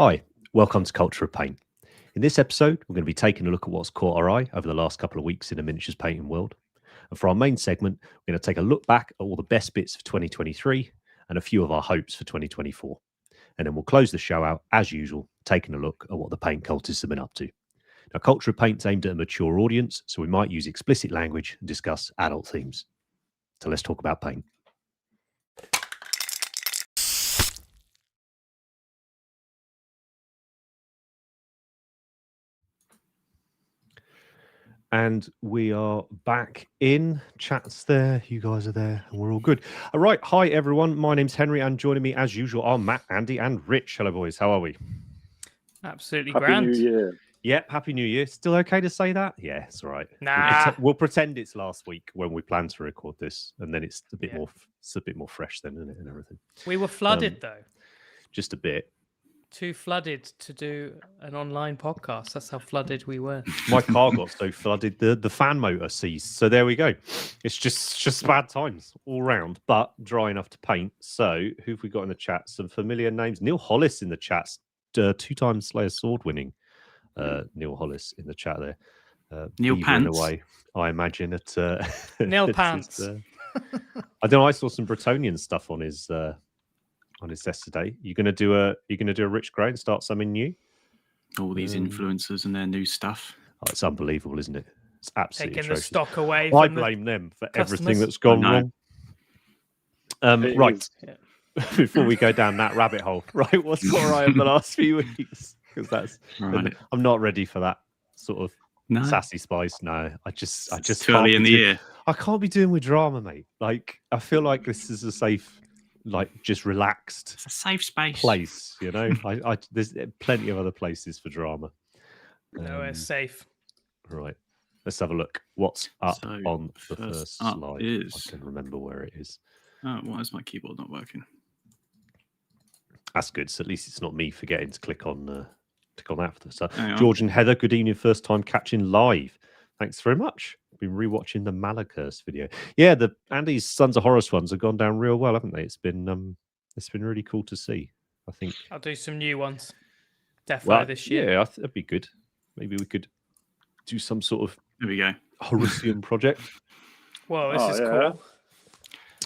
Hi, welcome to Culture of Paint. In this episode, we're going to be taking a look at what's caught our eye over the last couple of weeks in the miniatures painting world. And for our main segment, we're going to take a look back at all the best bits of 2023 and a few of our hopes for 2024. And then we'll close the show out, as usual, taking a look at what the paint cultists have been up to. Now, Culture of Paint's aimed at a mature audience, so we might use explicit language and discuss adult themes. So let's talk about paint. And we are back in. Chat's there. You guys are there. And we're all good. All right. Hi, everyone. My name's Henry. And joining me, as usual, are Matt, Andy, and Rich. Hello, boys. How are we? Absolutely Happy grand. New Year. Yep. Happy New Year. Still okay to say that? Yeah, it's all right. Nah. We'll pretend it's last week when we plan to record this. And then it's a bit more fresh then, isn't it? And everything. We were flooded, though. Just a bit. Too flooded to do an online podcast. That's how flooded we were. My car got so flooded, the fan motor ceased. So there we go. It's just bad times all round, but dry enough to paint. So who have we got in the chat? Some familiar names. Neil Hollis in the chat, two-time Slayer sword winning. Neil Hollis in the chat there. Neil Pants. Away, I imagine at Neil Pants. I don't know. I saw some Bretonian stuff on his desk today. You're gonna do a Rich Gray and start something new. All these influencers and their new stuff. Oh, it's unbelievable, isn't it? It's absolutely taking atrocious. the stock away. I From blame them for customers. everything that's gone wrong. Right. Yeah. Before we go down that rabbit hole, right? What's caught our eye in the last few weeks? Because that's Right. I'm not ready for that sort of No, sassy spice. No, I just too early in the year. I can't be doing with drama, mate. Like I feel like this is a safe, like just relaxed It's a safe space. place. You know, I there's plenty of other places for drama. Nowhere safe. Right. Let's have a look. What's up So, on the first first up slide? is- I can remember where it is. Oh, why is my keyboard not working? That's good. So at least it's not me forgetting to click on that for the stuff. Hang on. George and Heather, good evening. First time catching live. Thanks very much. Been rewatching the Malakirst video. Yeah, the Andy's Sons of Horus ones have gone down real well, haven't they? It's been really cool to see. I think. I'll do some new ones. Definitely Well, this year. yeah, that'd be good. Maybe we could do some sort of There we go. Horusian project. Whoa, this is yeah. cool.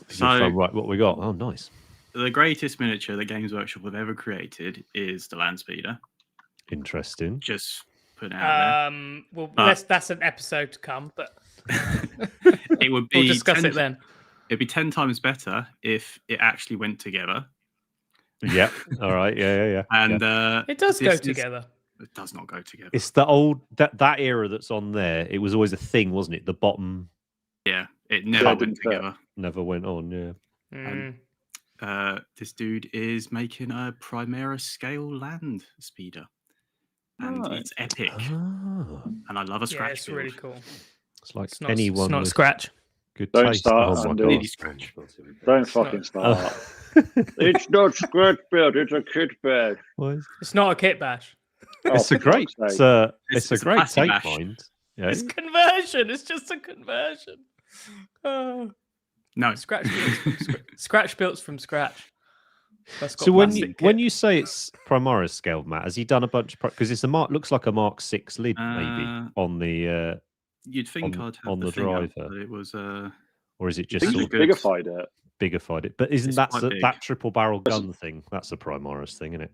So- right, what we got? Oh, nice. The greatest miniature that Games Workshop have ever created is the Land Speeder. Interesting. Just put it out Well, But- that's an episode to come, but there. It would be we'll discuss 10 it then. It'd be 10 times better if it actually went together. Yeah. All right. Yeah. And It does this go is- together. It does not go together. It's the old that era that's on there. It was always a thing, wasn't it? The bottom Yeah, it never Yeah, went didn't fit. together. never went on. Yeah. Mm. This dude is making a Primera scale land speeder, and Right. it's epic. Ah, And I love a Yeah, scratch it's build. really cool. it's like It's not, anyone it's not with scratch. good Don't taste. start, Oh my Andy. god. Really scratch. Don't It's fucking not- start. Oh. It's not scratch build, it's a kit bag. What is- It's not a kit bash. It's Oh, a great. for fuck's It's sake. it's a It's a great plastic take, bash. mind. Yeah. It's conversion. It's just a conversion. Oh, No, scratch built from scratch. That's got So when plastic when kit. you say it's Primaris scaled, Matt, has he done a bunch? Because it's a mark. Looks like a Mark 6 lid maybe on the. you'd think on- I'd have on the the thing up, driver. but it was Or is it I just think sort he's of good. bigified it. biggified it? But isn't It's that quite big. that triple barrel gun thing? That's a Primaris thing, isn't it?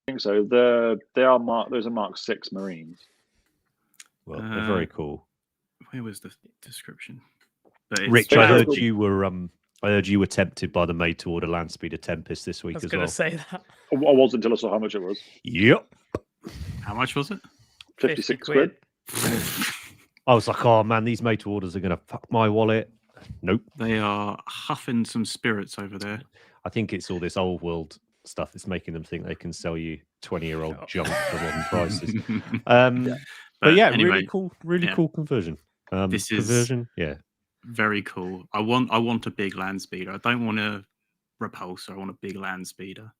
I think so. Those are Mark 6 Marines. Well, they're very Uh, cool. where was the description? But it's Rich, I very heard cool. you were tempted by the made to order land speeder Tempest this I week was as going well. to say that. I wasn't until I saw how much it was. Yep. How much was it? 56 quid. quid. I was like, oh man, these made to orders are going to fuck my wallet. Nope. They are huffing some spirits over there. I think it's all this old world stuff that's making them think they can sell you 20-year-old Oh. junk for modern prices. Yeah. But yeah, anyway, really yeah. cool conversion. This is- conversion, yeah. very cool. I want a big land speeder. I don't want a repulsor. I want a big land speeder.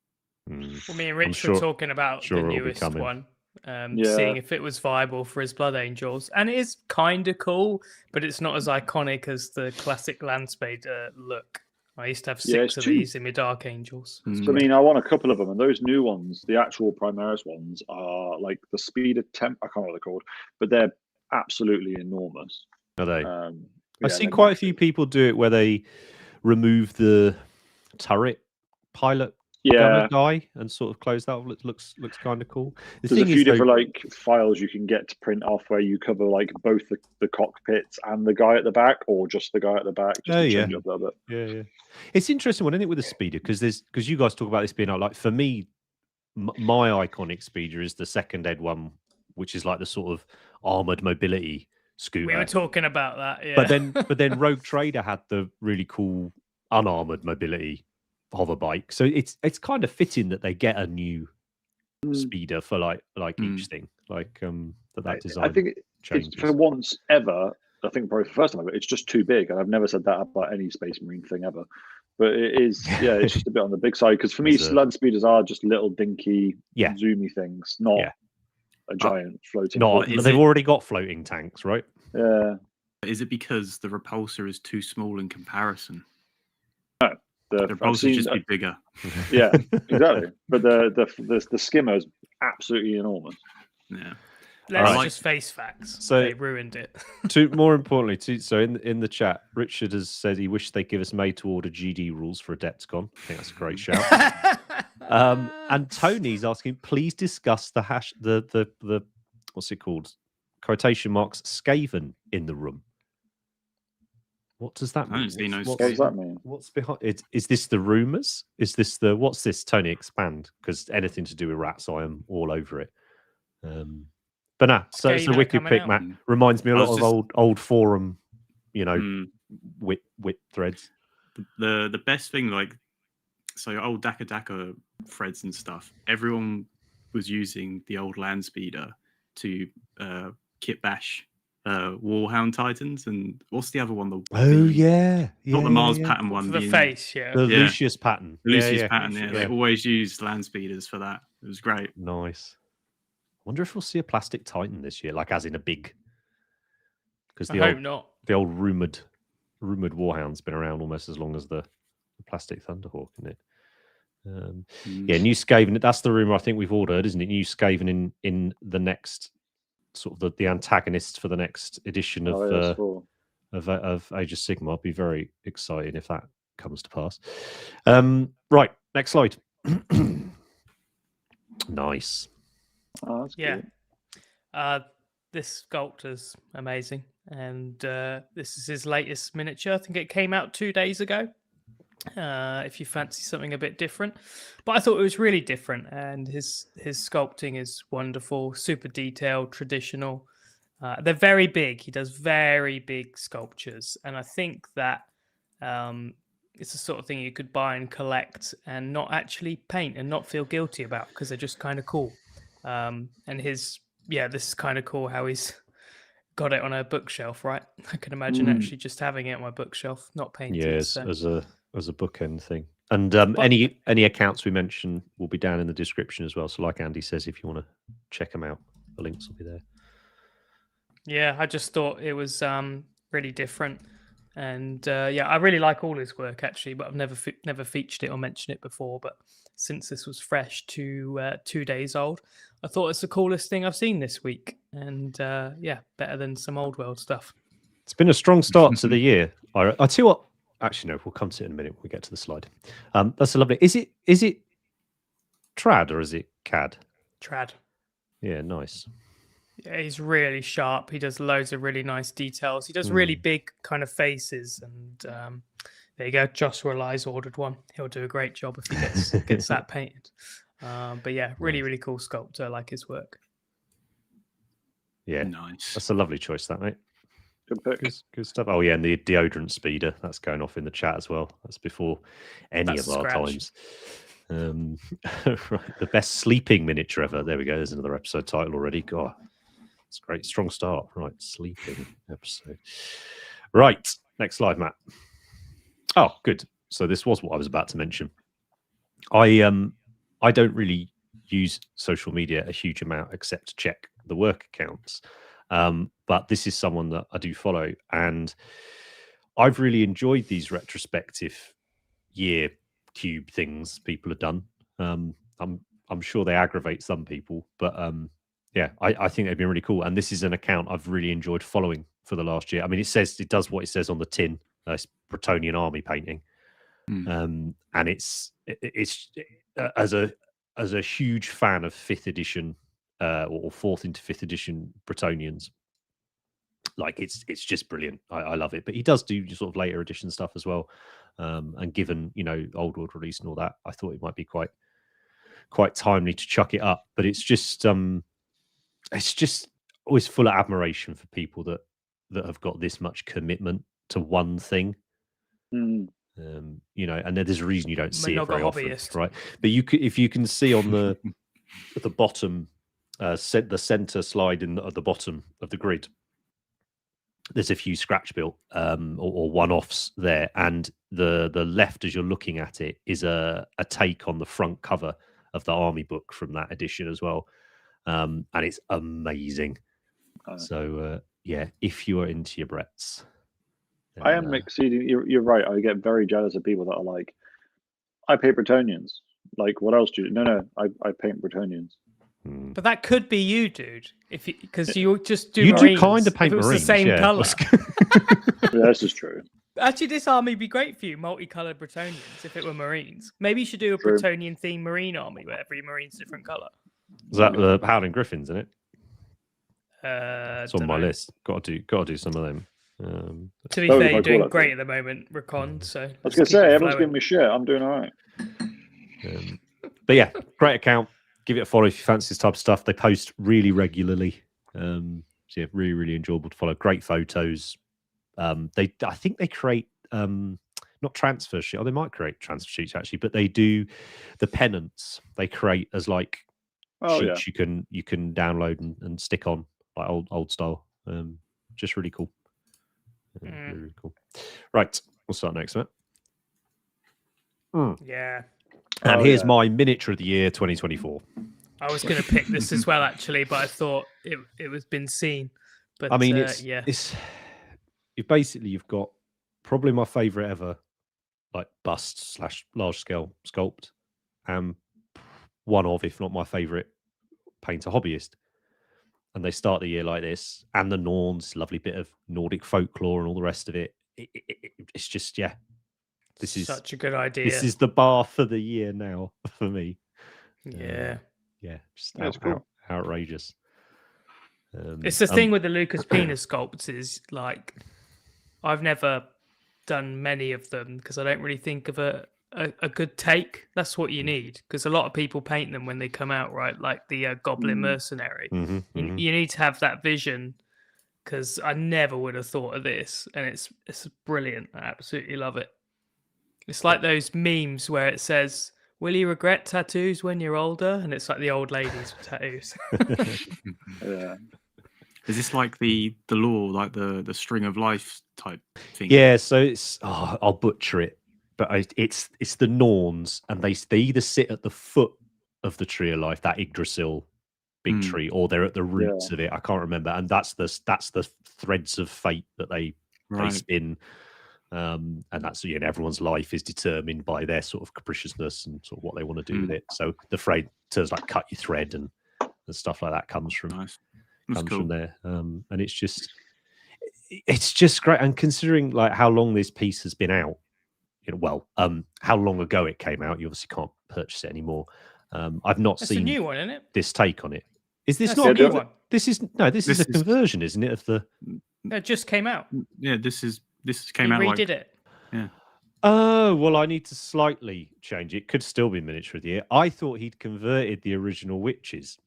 Mm. Well, me and Rich sure- were talking about sure the it'll be newest coming. one, Yeah. seeing if it was viable for his Blood Angels, and it is kind of cool, but it's not as iconic as the classic Land Speeder look. I used to have Yeah, 6 of these in my Dark Angels. So, I mean, I want a couple of them, and those new ones, the actual Primaris ones, are like the speed of temp. I can't remember what they're called, but they're absolutely enormous. Are they? Yeah, I've seen they're quite a few massive. people do it where they remove the turret pilot gunner Yeah, guy and sort of close that off. Looks kind of cool. The there's a thing few is, though, different like files you can get to print off where you cover like both the cockpits and the guy at the back, or just the guy at the back, just to change up a little bit. yeah. It's interesting one, isn't it, with the speeder? Because you guys talk about this being like, for me, my iconic speeder is the second ed one, which is like the sort of armored mobility scooter. We were talking about that, yeah. But then Rogue Trader had the really cool unarmored mobility hover bike. So it's kind of fitting that they get a new speeder for like each thing, like that design. I think changes. it's for once ever. I think probably for the first time ever, it's just too big, and I've never said that about any Space Marine thing ever. But it is, yeah, it's just a bit on the big side because for me, land speeders are just little dinky, zoomy things, not a giant floating. They've already got floating tanks, right? Yeah. Is it because the repulsor is too small in comparison? No, the repulsor just be bigger. Yeah, exactly. But the skimmer is absolutely enormous. Yeah. Let's just face facts. So they ruined it. More importantly, so in the chat, Richard has said he wished they'd give us made-to-order GD rules for Adepticon. I think that's a great shout. And Tony's asking, please discuss the what's it called? Quotation marks Skaven in the room. What does that mean? What does that mean? What's behind it? Is this the rumors? Is this the what's this? Tony, expand, because anything to do with rats, I am all over it. But nah, so it's a wicked pick, Matt. Reminds me a lot of old forum, wit threads. The best thing, like, so old Daka threads and stuff. Everyone was using the old land speeder to kit bash Warhound Titans, and what's the other one? Not the Mars pattern one. For the face, the Lucius pattern. Lucius pattern. Yeah, they always used land speeders for that. It was great. Nice. Wonder if we'll see a plastic Titan this year, like as in a big. Because I hope not. The old rumored Warhound's been around almost as long as the plastic Thunderhawk, isn't it? Yeah, new Skaven. That's the rumor I think we've all heard, isn't it? New Skaven in the next sort of the antagonists for the next edition of Age of Sigmar. I'd be very excited if that comes to pass. Right, next slide. Nice. Oh, that's this sculptor's amazing, and this is his latest miniature. I think it came out 2 days ago. If you fancy something a bit different, but I thought it was really different, and his sculpting is wonderful, super detailed, traditional. They're very big. He does very big sculptures, and I think that it's the sort of thing you could buy and collect and not actually paint and not feel guilty about because they're just kind of cool. And this is kind of cool how he's got it on a bookshelf, right? I can imagine actually just having it on my bookshelf, not painted. Yes, as a bookend thing. And any accounts we mention will be down in the description as well. So like Andy says, if you want to check them out, the links will be there. Yeah, I just thought it was really different. And I really like all his work actually, but I've never featured it or mentioned it before. But since this was fresh to 2 days old, I thought it's the coolest thing I've seen this week. And better than some old world stuff. It's been a strong start to the year. I tell you what, actually no, we'll come to it in a minute when we get to the slide. That's a lovely. Is it trad or is it cad? Trad. Yeah, nice. Yeah, he's really sharp. He does loads of really nice details. He does really big kind of faces. And there you go. Joshua Eli's ordered one. He'll do a great job if he gets that painted. But yeah, really, really cool sculptor. I like his work. Yeah, nice. That's a lovely choice, that, mate. Good pick. Good stuff. Oh yeah, and the deodorant speeder that's going off in the chat as well. That's before any of our times. Right, the best sleeping miniature ever. There we go. There's another episode title already. God, it's great. Strong start. Right, sleeping episode. Right, next slide, Matt. Oh, good. So this was what I was about to mention. I don't really use social media a huge amount except to check the work accounts. But this is someone that I do follow, and I've really enjoyed these retrospective year cube things people have done. I'm sure they aggravate some people, but yeah, I think they've been really cool. And this is an account I've really enjoyed following for the last year. I mean, it does what it says on the tin. It's Bretonian army painting, and it's as a huge fan of 5th edition or 4th into 5th edition Bretonians. Like it's just brilliant. I love it. But he does do sort of later edition stuff as well. And given Old World release and all that, I thought it might be quite timely to chuck it up. But it's just always full of admiration for people that have got this much commitment to one thing. And there's a reason you don't see it very often, right? But if you can see on the at the bottom, the center slide at the bottom of the grid, there's a few scratch built or one-offs there, and the left as you're looking at it is a take on the front cover of the army book from that edition as well, and it's amazing. So yeah, if you are into your Bretts, I am exceeding. You're right. I get very jealous of people that are like, I paint Bretonians. Like, what else do you? No, I paint Bretonians. But that could be you, dude. Because you just do. You Marines, do kind of paint Marines. The same color. Yeah, this is true. Actually, this army would be great for you, multicolored Bretonians, if it were Marines. Maybe you should do a Bretonian themed Marine army where every Marine's different color. Is that the Howling Griffins, isn't it? It's on my list. Got to do some of them. To be fair, you're doing great at the moment, Recon. So I was going to say, everyone's giving me shit. I'm doing all right. But yeah, great account. Give it a follow if you fancy this type of stuff. They post really regularly. So yeah, really, really enjoyable to follow. Great photos. I think they create not transfer sheets. Or they might create transfer sheets actually, but they do the pennants. They create as like sheets you can download and stick on like old style. Just really cool. Really, really cool. Right, we'll start next, Matt. Yeah. And here's my miniature of the year 2024. I was going to pick this as well, actually, but I thought it was been seen. But I mean, you've got probably my favorite ever, like bust / large scale sculpt, and one of, if not my favorite, painter hobbyist. And they start the year like this, and the Norns, lovely bit of Nordic folklore and all the rest of it. It's just This is such a good idea. This is the bar for the year now for me. Yeah. Just outrageous. It's the thing with the Lucas Pina sculpts is like, I've never done many of them because I don't really think of a good take. That's what you need, because a lot of people paint them when they come out, right? Like the Goblin Mercenary. You need to have that vision, because I never would have thought of this, and it's brilliant. I absolutely love it. It's like those memes where it says, "Will you regret tattoos when you're older?" And it's like the old ladies with tattoos. Yeah. Is this like the law, like the string of life type thing? Yeah, so it's I'll butcher it, but it's the Norns, and they either sit at the foot of the tree of life, that Yggdrasil big tree, or they're at the roots of it. I can't remember, and that's the threads of fate that they spin. And that's everyone's life is determined by their sort of capriciousness and sort of what they want to do with it. So the phrase terms like cut your thread and stuff like that comes from from there. And it's just great. And considering like how long this piece has been out, how long ago it came out, you obviously can't purchase it anymore. I've not seen a new one, isn't it? This take on it. Is this not a new one? This is a conversion, isn't it? Of the it just came out. Yeah, this came out. Redid it. Yeah. Oh, well, I need to slightly change it. Could still be miniature of the year. I thought he'd converted the original witches.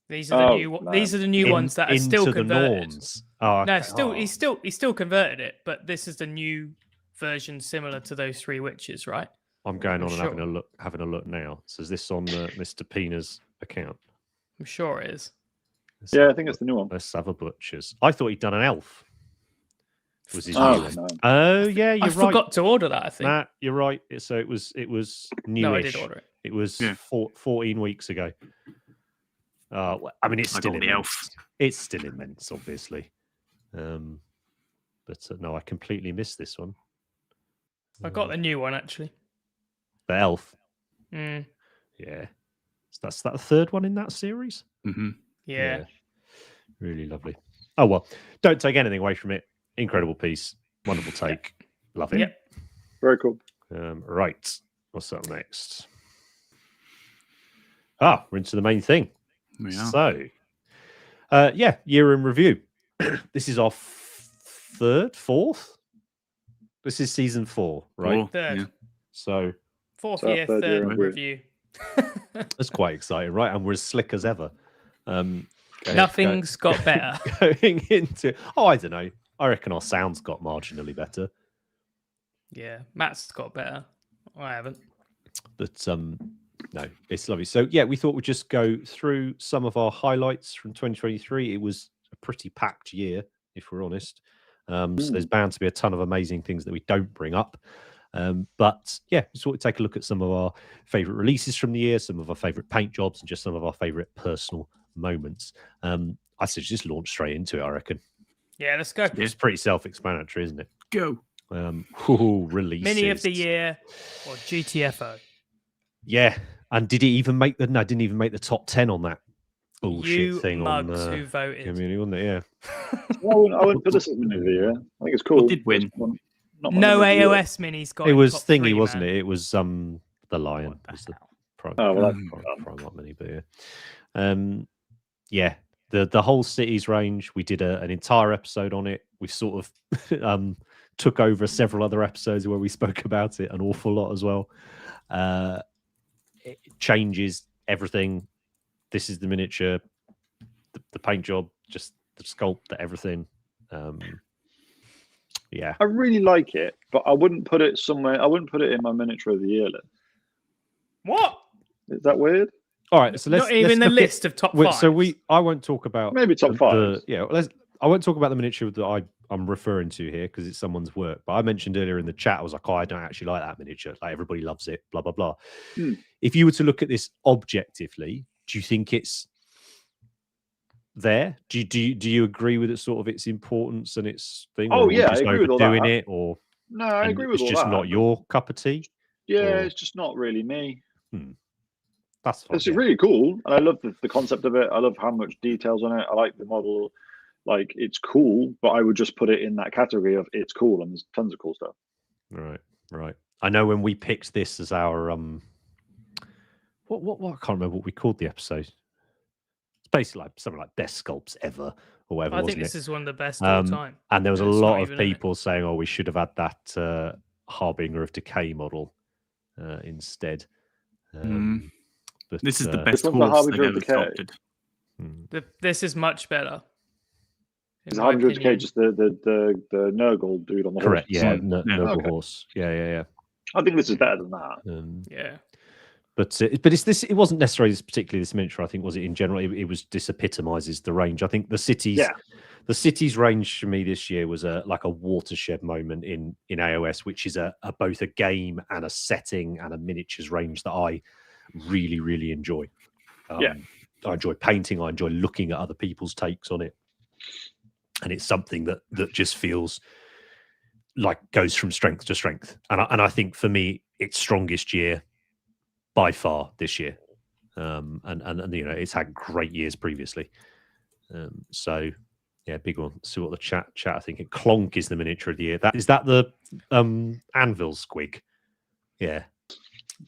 These are the new ones that are still converted. No, he still converted it, but this is the new version similar to those three witches, right? I'm going on and having a look now. So is this on Mr. Pina's account? I'm sure it is. I think it's the new one. Let's have a butchers. I thought he'd done an elf. Was his new one? Oh yeah, you're right. I forgot to order that. I think. Matt, you're right. So it was newish. No, I did order it. It was 14 weeks ago. I mean, it's still immense. Elf. It's still immense, obviously. But no, I completely missed this one. I got the new one actually. the elf. Mm. Yeah. So that's that the third one in that series. Mm-hmm. Yeah. Really lovely. Oh well, don't take anything away from it. Incredible piece, wonderful take. Love it. Yep. Very cool. Right. What's up next? We're into the main thing. We are. So, year in review. This is our fourth. This is season 4, right? Third. Yeah. So, Fourth So our year, third third year in review. that's quite exciting, right? And we're as slick as ever. Nothing's got better. Going into, I don't know. I reckon our sound's got marginally better. Yeah, Matt's got better. I haven't. But no, it's lovely. So yeah, we thought we'd just go through some of our highlights from 2023. It was a pretty packed year, if we're honest. So there's bound to be a ton of amazing things that we don't bring up. But yeah, we thought we'd take a look at some of our favorite releases from the year, some of our favorite paint jobs, and just some of our favorite personal moments. I said just launch straight into it, I reckon. Yeah, let's go. It's pretty self-explanatory, isn't it? Go. Releases. Mini of the year or GTFO. Yeah, and did it even make the? No, didn't even make the top 10 on that bullshit thing mugs on who voted. community, wasn't it? Yeah. I wouldn't put this at Mini of the Year. I think it's cool. What did win? Not No Mini of the Year. AOS minis got It in was top thingy, 3, wasn't man. it? It was the Lion. What the Was the hell? prime, Oh, well, prime mini, but yeah. Yeah, the whole cities range. We did an entire episode on it. We sort of took over several other episodes where we spoke about it an awful lot as well. It changes everything. This is the miniature, the paint job, just the sculpt, everything. Yeah, I really like it, but I wouldn't put it somewhere. I wouldn't put it in my miniature of the year list. What? Is that weird? all right. So let's Not even let's the look list of top 5. So I won't talk about Maybe top 5. I won't talk about the miniature that I'm referring to here because it's someone's work. But I mentioned earlier in the chat, I was like, I don't actually like that miniature. Like everybody loves it, blah, blah, blah. If you were to look at this objectively, do you think it's there? Do you agree with it, sort of its importance and its thing? Oh, or yeah, just I agree with all overdoing that. it, or No, I agree with it's all just that. not your cup of tea? Yeah, or- it's just not really me. That's fine. It's really cool, and I love the concept of it. I love how much details on it. I like the model. Like, it's cool, but I would just put it in that category of it's cool, and there's tons of cool stuff. Right. I know when we picked this as our what I can't remember what we called the episode. It's basically like something like best sculpts ever or whatever. I think wasn't this it? is one of the best all time. And there was a It's lot not of even in it. people saying, "Oh, we should have had that Harbinger of Decay model instead." But This is the best This one's the horse they've Harbinger of ever Decay. sculpted. This is much better. in Is my Harbinger of Decay opinion. just the Nurgle dude on the correct, horse? yeah, side? noble okay. horse, yeah. I think this is better than that. Yeah. But it's this. It wasn't necessarily particularly this miniature. I think was it in general. It was this epitomizes the range. I think the cities range for me this year was like a watershed moment in AOS, which is a both a game and a setting and a miniatures range that I really, really enjoy. I enjoy painting. I enjoy looking at other people's takes on it, and it's something that just feels like goes from strength to strength. And I think for me, it's strongest year by far this year. And it's had great years previously. So yeah, big one. See what the chat I think Clonk is the miniature of the year. Is that the anvil squig? Yeah.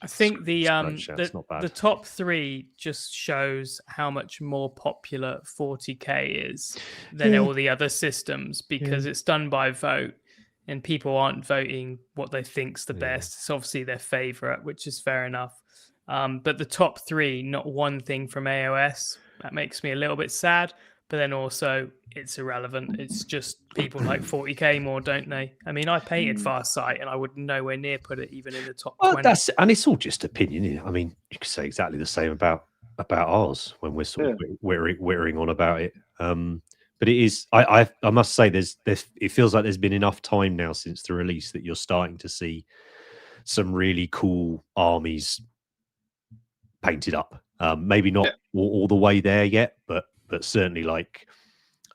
I think the it's not bad. the top 3 just shows how much more popular 40k is than all the other systems because it's done by vote and people aren't voting what they think's the best. It's obviously their favorite, which is fair enough. But the top 3, not one thing from AOS. That makes me a little bit sad. But then also, it's irrelevant. It's just people like 40k more, don't they? I mean, I painted Farsight, and I would nowhere near put it even in the top 20. And it's all just opinion. Isn't it? I mean, you could say exactly the same about ours when we're sort of whittering on about it. But it is. I must say, there's. It feels like there's been enough time now since the release that you're starting to see some really cool armies painted up. Maybe not all the way there yet, but certainly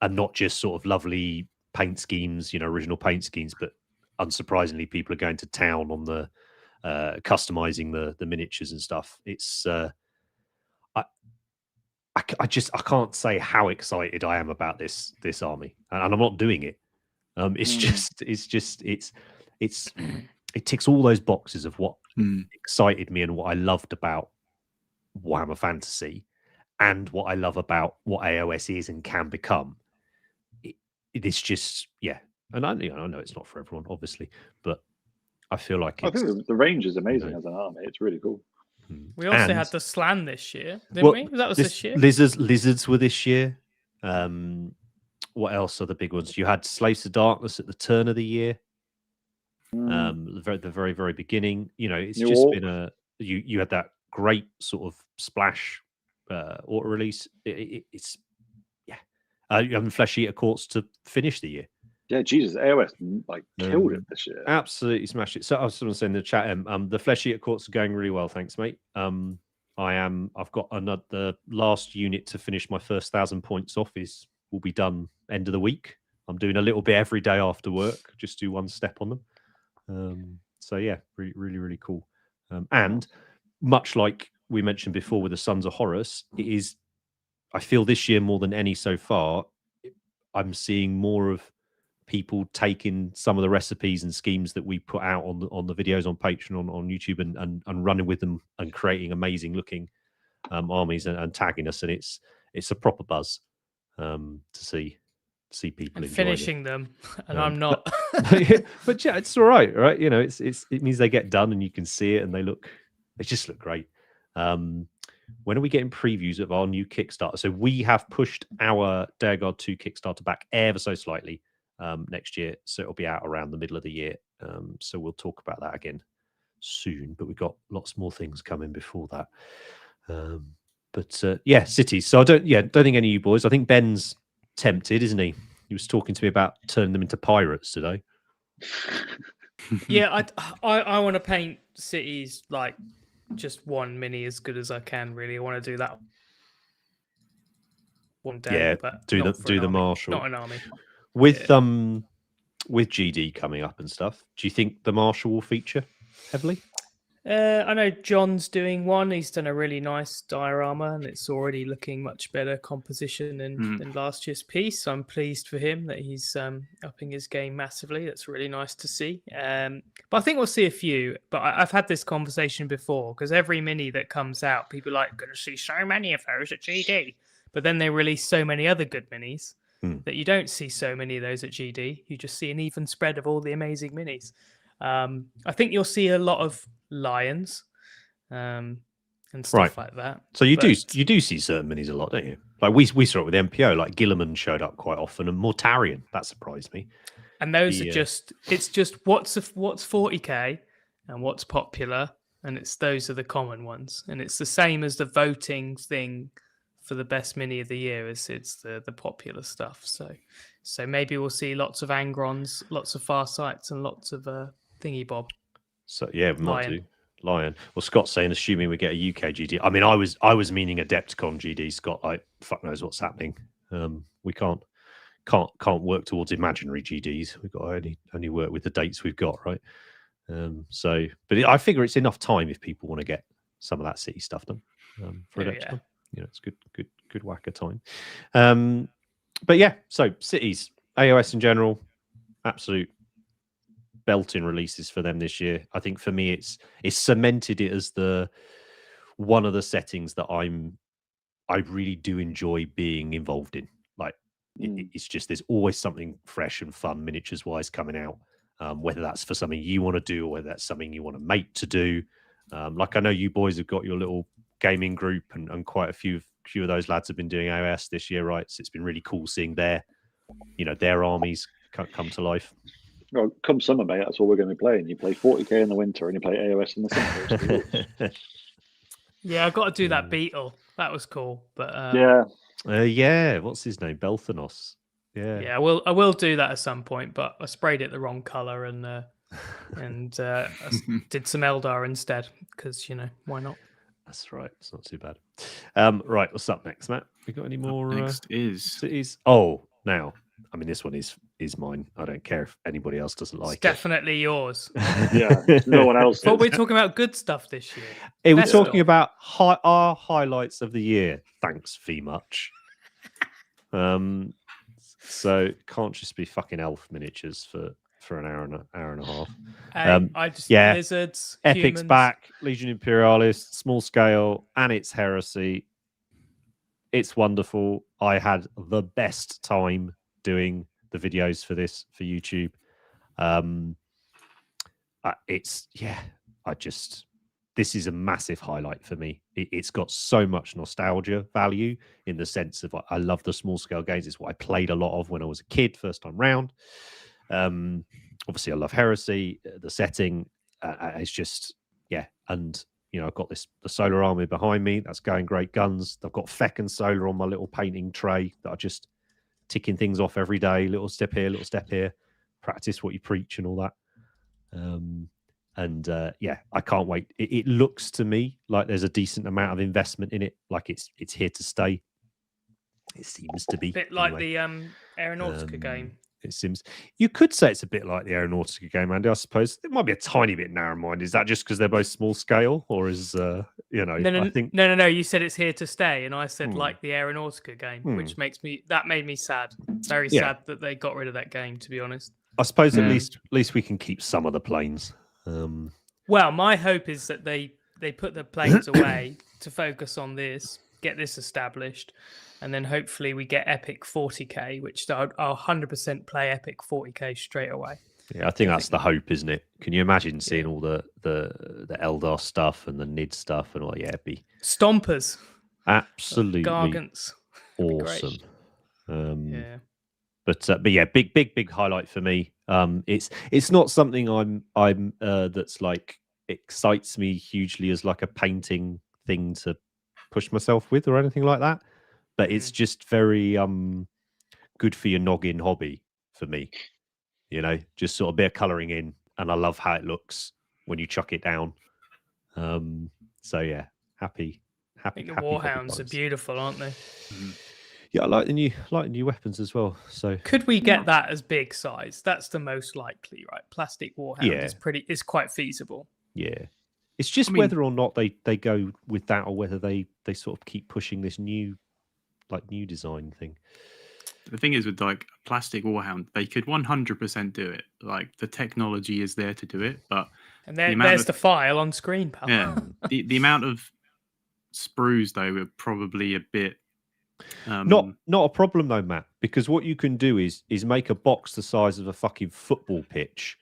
and not just sort of lovely paint schemes, original paint schemes, but unsurprisingly, people are going to town on the customizing the miniatures and stuff. It's I can't say how excited I am about this army, and I'm not doing it. It ticks all those boxes of what excited me and what I loved about Warhammer Fantasy, and what I love about what AOS is and can become. It is just, yeah, and I know it's not for everyone, obviously, but I feel like I think the range is amazing as an army. It's really cool. We also had the Slan this year, didn't we? That was this year. Lizards were this year. What else are the big ones? You had Slaves of Darkness at the turn of the year. The very, very beginning. It's New just Orc. been you had that great sort of splash auto release. It's you have Flesh Eater Courts to finish the year. Yeah, Jesus, AOS killed it this year. Absolutely smashed it. So I was going to say in the chat, the Flesh Eater Courts are going really well, thanks, mate. I've got the last unit to finish my first 1,000 points off will be done end of the week. I'm doing a little bit every day after work, just do one step on them. So yeah, really, really, really cool. And much like we mentioned before with the Sons of Horus, I feel this year more than any so far, I'm seeing more of people taking some of the recipes and schemes that we put out on the videos on Patreon, on YouTube, and running with them and creating amazing looking armies and tagging us, and it's a proper buzz to see people and enjoying finishing them, and I'm not. but yeah, it's all right? It means they get done and you can see it, and they just look great. When are we getting previews of our new Kickstarter? So we have pushed our Dare Guard 2 Kickstarter back ever so slightly next year, so it'll be out around the middle of the year. So we'll talk about that again soon, but we've got lots more things coming before that. Yeah, cities. So I don't think any of you boys. I think Ben's tempted, isn't he? He was talking to me about turning them into pirates today. Yeah, I want to paint cities like just one mini as good as I can. Really, I want to do that one day. Yeah, but do the marshal, not an army. With GD coming up and stuff. Do you think the marshal will feature heavily? I know John's doing one. He's done a really nice diorama, and it's already looking much better composition than last year's piece. So I'm pleased for him that he's upping his game massively. That's really nice to see. But I think we'll see a few. But I've had this conversation before, because every mini that comes out, people are going to see so many of those at GD. But then they release so many other good minis that you don't see so many of those at GD. You just see an even spread of all the amazing minis. I think you'll see a lot of lions and stuff like that. So you do see certain minis a lot, don't you? Like we saw it with MPO, like Gilliman showed up quite often, and Mortarion, that surprised me. And those are just what's 40k and what's popular, and those are the common ones. And it's the same as the voting thing for the best mini of the year, as it's the popular stuff. So maybe we'll see lots of Angrons, lots of Farsights, and lots of Thingy Bob. So yeah, we might do Lion. Well, Scott's saying, assuming we get a UK GD. I mean, I was meaning Adepticon GD. Scott, fuck knows what's happening. We can't work towards imaginary GDs. We've got to only work with the dates we've got, right? But I figure it's enough time if people want to get some of that city stuff done for Adepticon. It's good whack of time. But yeah, so cities, AOS in general, absolute belting releases for them this year. I think for me, it's cemented it as one of the settings that I really do enjoy being involved in. Like it's just there's always something fresh and fun miniatures wise coming out. Whether that's for something you want to do or whether that's something you want a mate to do. Like I know you boys have got your little gaming group, and quite a few of those lads have been doing AOS this year, right? So it's been really cool seeing their armies come to life. Well, come summer, mate, that's what we're going to be playing. You play 40k in the winter and you play AOS in the summer. Yeah, I've got to do that beetle. That was cool. But yeah, what's his name? Belthanos. Yeah, I will do that at some point, but I sprayed it the wrong color and I did some Eldar instead, because why not? That's right. It's not too bad. Right, what's up next, Matt? We got any more? Next is cities? Oh, now, I mean, this one is is mine. I don't care if anybody else doesn't It's like definitely yours. Yeah, no one else. But we're talking about good stuff this year. We're Best talking of. about our highlights of the year. Thanks, V much. So can't just be fucking elf miniatures for an hour and a half. Hey, I just yeah. lizards, Epic's humans. back, Legion Imperialis, small scale, and it's heresy. It's wonderful. I had the best time doing the videos for this for YouTube. This is a massive highlight for me. It's got so much nostalgia value in the sense of I love the small scale games. It's what I played a lot of when I was a kid, first time round. Obviously, I love heresy. The setting is just and I've got the solar army behind me. That's going great guns. I've got Feck and solar on my little painting tray that are just ticking things off every day. Little step here, little step here. Practice what you preach and all that. I can't wait. It looks to me like there's a decent amount of investment in it. Like it's here to stay. It seems to be A bit like the Aeronautica game. It seems you could say it's a bit like the Aeronautica game, Andy. I suppose it might be a tiny bit narrow-minded. Is that just because they're both small scale, or is I think No. You said it's here to stay, and I said like the Aeronautica game, which made me sad. Very sad that they got rid of that game. To be honest, I suppose at least we can keep some of the planes. Well, my hope is that they put the planes away to focus on this, get this established. And then hopefully we get Epic 40k, which I'll 100% play Epic 40k straight away. Yeah, I think that's the hope, isn't it? Can you imagine seeing all the Eldar stuff and the Nid stuff and all? Yeah, it'd be Stompers, absolutely Gargants, awesome. Yeah, but yeah, big highlight for me. It's not something I'm that's like excites me hugely as like a painting thing to push myself with or anything like that. But it's just very good for your noggin hobby for me. Just sort of a bit of colouring in, and I love how it looks when you chuck it down. So yeah, happy. I think the Warhounds are beautiful, aren't they? Yeah, I like the new weapons as well. So could we get that as big size? That's the most likely, right? Plastic Warhound is quite feasible. Yeah. It's just whether or not they go with that, or whether they sort of keep pushing this new design thing. The thing is with like plastic Warhound, they could 100% do it. Like the technology is there to do it, but there's the file on screen, pal. Yeah, the amount of sprues though are probably a bit. Not a problem though, Matt, because what you can do is make a box the size of a fucking football pitch,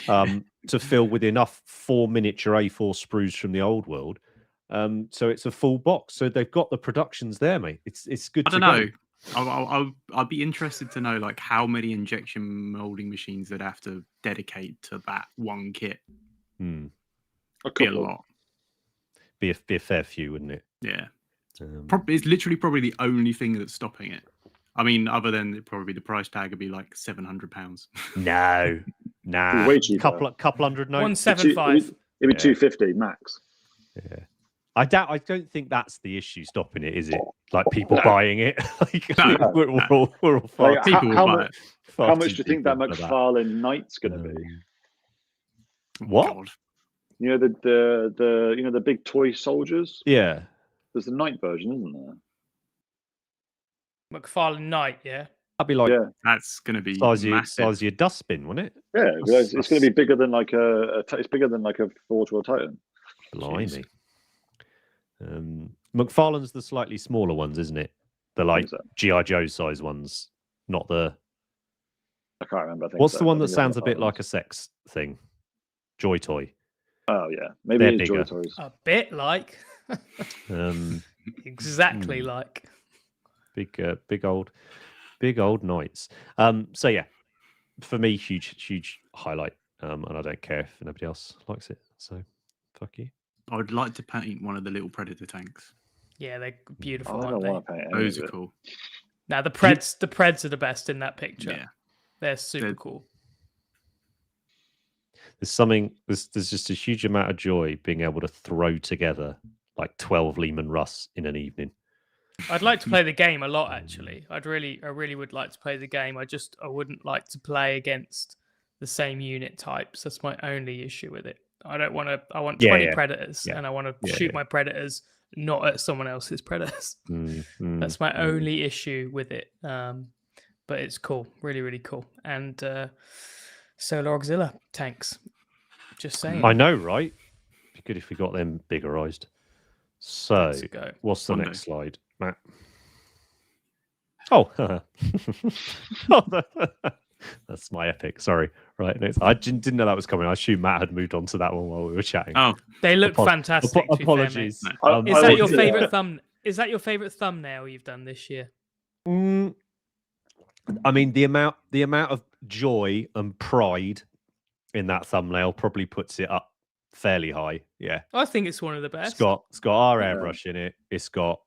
to fill with enough 4 miniature A4 sprues from the old world. So it's a full box. So they've got the productions there, mate. It's good. I don't know. I'd be interested to know like how many injection molding machines they'd have to dedicate to that one kit. Be a lot. Be a fair few, wouldn't it? Yeah. It's literally probably the only thing that's stopping it. I mean, other than probably the price tag would be like £700. No, way cheaper. Couple hundred notes. 175. It'd be 250 max. Yeah. I don't think that's the issue stopping it, is it? Like people buying it. We're all far. Like, people will buy it. How much do you think that McFarlane Knight's going to be? What? God. You know the big toy soldiers. Yeah. There's the Knight version, isn't there? McFarlane Knight, yeah. That'd be like that's going to be size massive. of your dustbin, wouldn't it? Yeah, it's going to be bigger than like it's bigger than like a Forge World Titan. Blimey. McFarlane's the slightly smaller ones, isn't it? The like G.I. Joe size ones, not the. I can't remember. What's the one that sounds a bit like a sex thing? Joy Toy. Oh yeah, maybe it's Joy Toys. A bit like. Exactly like. Big old Knights. So yeah, for me, huge highlight. And I don't care if nobody else likes it. So fuck you. I would like to paint one of the little Predator tanks. Yeah, they're beautiful. I don't want to paint any Those are cool. Now the Preds are the best in that picture. Yeah, they're super cool. There's just a huge amount of joy being able to throw together like 12 Lehman Russ in an evening. I'd like to play the game a lot. Actually, I really would like to play the game. I wouldn't like to play against the same unit types. That's my only issue with it. I don't want to. I want 20 predators, and I want to shoot my predators, not at someone else's predators. That's my only issue with it. But it's cool, really cool, and solar auxiliary tanks. Just saying. I know, right? Be good if we got them biggerized. So, what's the next slide, Matt? Oh, that's my epic. Sorry. Right. Next. I didn't know that was coming. I assume Matt had moved on to that one while we were chatting. Oh, they look fantastic. Apologies. Is that your favorite Is that your favorite thumbnail you've done this year? I mean, the amount of joy and pride in that thumbnail probably puts it up fairly high. Yeah, I think it's one of the best. It's got our airbrush in it. It's got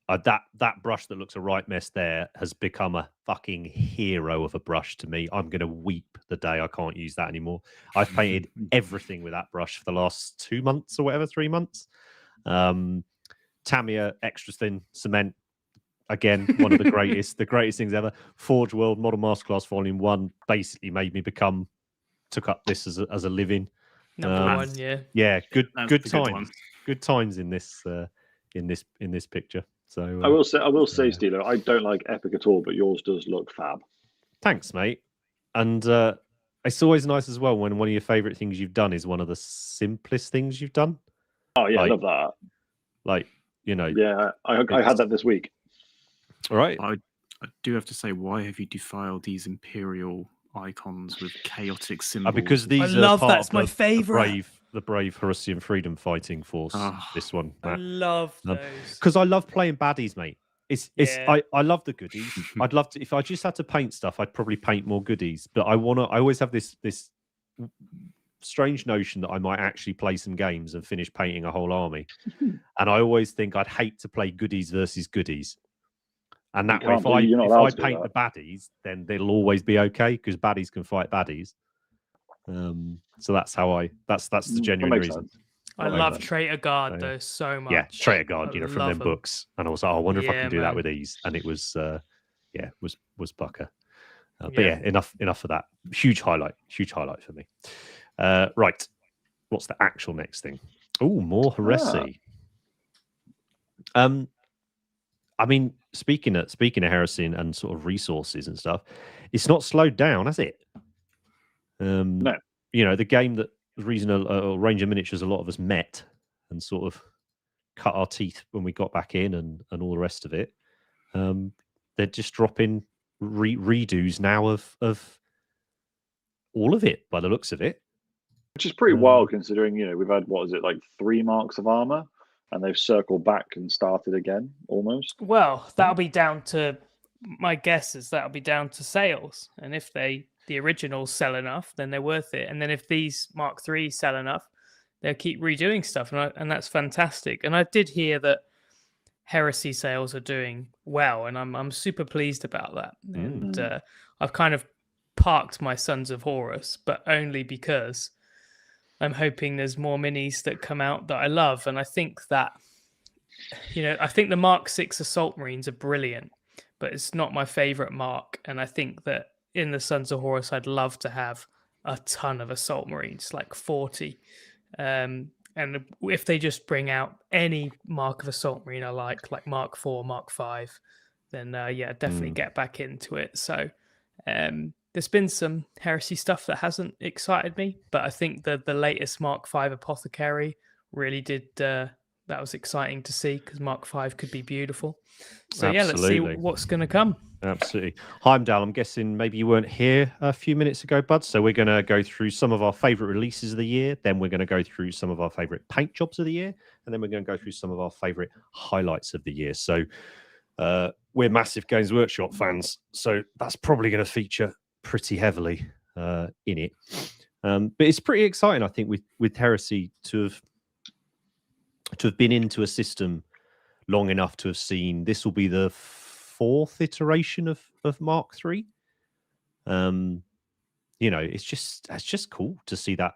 that brush that looks a right mess there has become a fucking hero of a brush to me. I'm gonna weep the day I can't use that anymore. I've painted everything with that brush for the last 2 months or whatever, 3 months. Tamiya extra thin cement. Again, one of the greatest things ever. Forge World Model Masterclass Volume 1 basically made me took up this as a living. Number one, yeah. Yeah, good times. Good times in this picture. So I will say, Steeler, I don't like Epic at all, but yours does look fab. Thanks, mate. And it's always nice as well when one of your favorite things you've done is one of the simplest things you've done. Oh yeah, I love that. Like, you know. Yeah, I had that this week. All right. I do have to say, why have you defiled these imperial icons with chaotic symbols? Because these that's my favorite. The brave Horusian freedom fighting force. This one, Matt. I love those because I love playing baddies, mate. I love the goodies. I'd love to, if I just had to paint stuff, I'd probably paint more goodies. But I always have this strange notion that I might actually play some games and finish painting a whole army. And I always think I'd hate to play goodies versus goodies. And that way, if I paint the baddies, then they'll always be okay because baddies can fight baddies. So that's how that's the genuine reason. I love Traitor Guard though so much. Yeah, Traitor Guard, from them books. And I was like, I wonder if I can do that with these. And it was was pucker. But yeah, enough of that. Huge highlight for me. Right, what's the actual next thing? Oh, more heresy. I mean, speaking of heresy and sort of resources and stuff, it's not slowed down, has it? No. The game that Ranger Miniatures, a lot of us met and sort of cut our teeth when we got back in and all the rest of it. They're just dropping redos now of all of it by the looks of it. Which is pretty wild considering, we've had, 3 marks of armor? And they've circled back and started again, almost. Well, that'll be down to, my guess is that'll be down to sales. And if the originals sell enough, then they're worth it. And then if these Mark III sell enough, they'll keep redoing stuff. And that's fantastic. And I did hear that Heresy sales are doing well. And I'm super pleased about that. And I've kind of parked my Sons of Horus, but only because I'm hoping there's more minis that come out that I love. And I think that, I think the Mark VI Assault Marines are brilliant, but it's not my favorite Mark. And I think that in the Sons of Horus, I'd love to have a ton of Assault Marines, like 40. And if they just bring out any Mark of Assault Marine I like Mark IV, Mark V, then definitely get back into it. So, there's been some heresy stuff that hasn't excited me, but I think the latest Mark V Apothecary really did. That was exciting to see because Mark V could be beautiful. So let's see what's going to come. Absolutely. Heimdall, I'm guessing maybe you weren't here a few minutes ago, bud. So we're going to go through some of our favourite releases of the year. Then we're going to go through some of our favourite paint jobs of the year. And then we're going to go through some of our favourite highlights of the year. So we're massive Games Workshop fans. So that's probably going to feature pretty heavily in it, but it's pretty exciting, I think, with Heresy to have been into a system long enough to have seen this will be the 4th iteration of Mark III. It's just cool to see that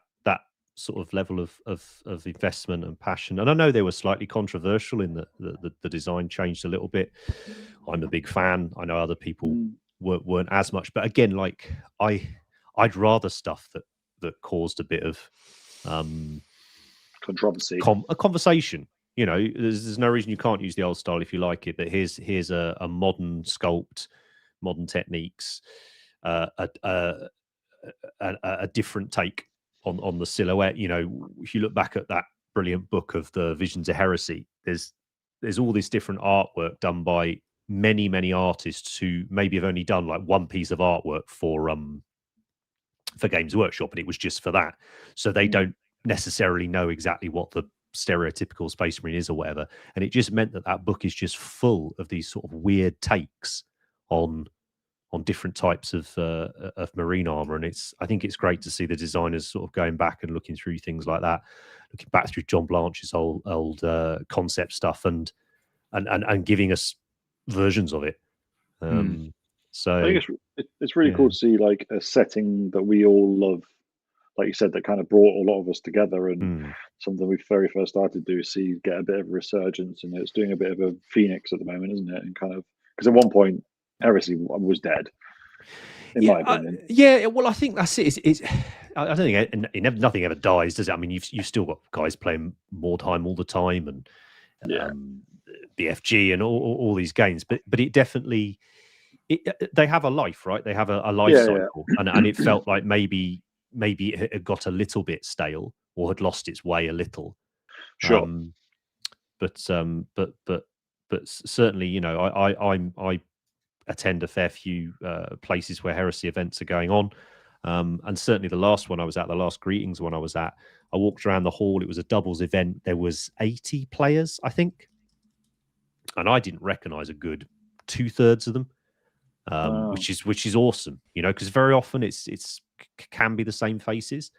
sort of level of investment and passion. And I know they were slightly controversial in that the design changed a little bit. I'm a big fan. I know other people weren't as much, but again, like I'd rather stuff that caused a bit of controversy, a conversation. You know, there's no reason you can't use the old style if you like it, but here's a modern sculpt, modern techniques, a different take on the silhouette. You know, if you look back at that brilliant book of the Visions of Heresy, there's all this different artwork done by many artists who maybe have only done like one piece of artwork for Games Workshop, and it was just for that. So they don't necessarily know exactly what the stereotypical Space Marine is or whatever. And it just meant that book is just full of these sort of weird takes on different types of marine armor. And I think it's great to see the designers sort of going back and looking through things like that, looking back through John Blanche's old concept stuff and giving us versions of it. So I think it's really cool to see like a setting that we all love, like you said, that kind of brought a lot of us together, and something we very first started to see get a bit of a resurgence, and it's doing a bit of a phoenix at the moment, isn't it? And kind of, because at one point Heresy was dead, in my opinion. Well, I think that's it. I don't think nothing ever dies, does it? I mean, you've still got guys playing more time all the time, and BFG and all these games, but it definitely they have a life, right? They have a life cycle, and it felt like maybe it had got a little bit stale or had lost its way a little. Sure. But certainly, you know, I attend a fair few places where Heresy events are going on. And certainly the last one I was at, the last Greetings one I was at, I walked around the hall. It was a doubles event. There was 80 players, I think. And I didn't recognize a good 2/3 of them, which is awesome, you know, because very often it's can be the same faces,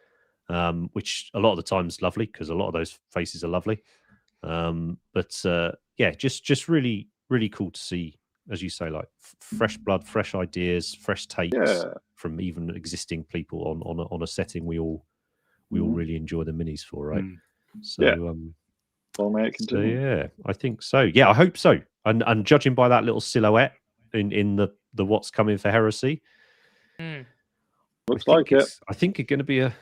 which a lot of the time is lovely because a lot of those faces are lovely. Just really, really cool to see, as you say, like fresh blood, fresh ideas, fresh takes from even existing people on a setting we all really enjoy the minis for, right? Well, may it continue. I think so. Yeah, I hope so. And judging by that little silhouette in the what's coming for Heresy, looks like it. I think it's going to be a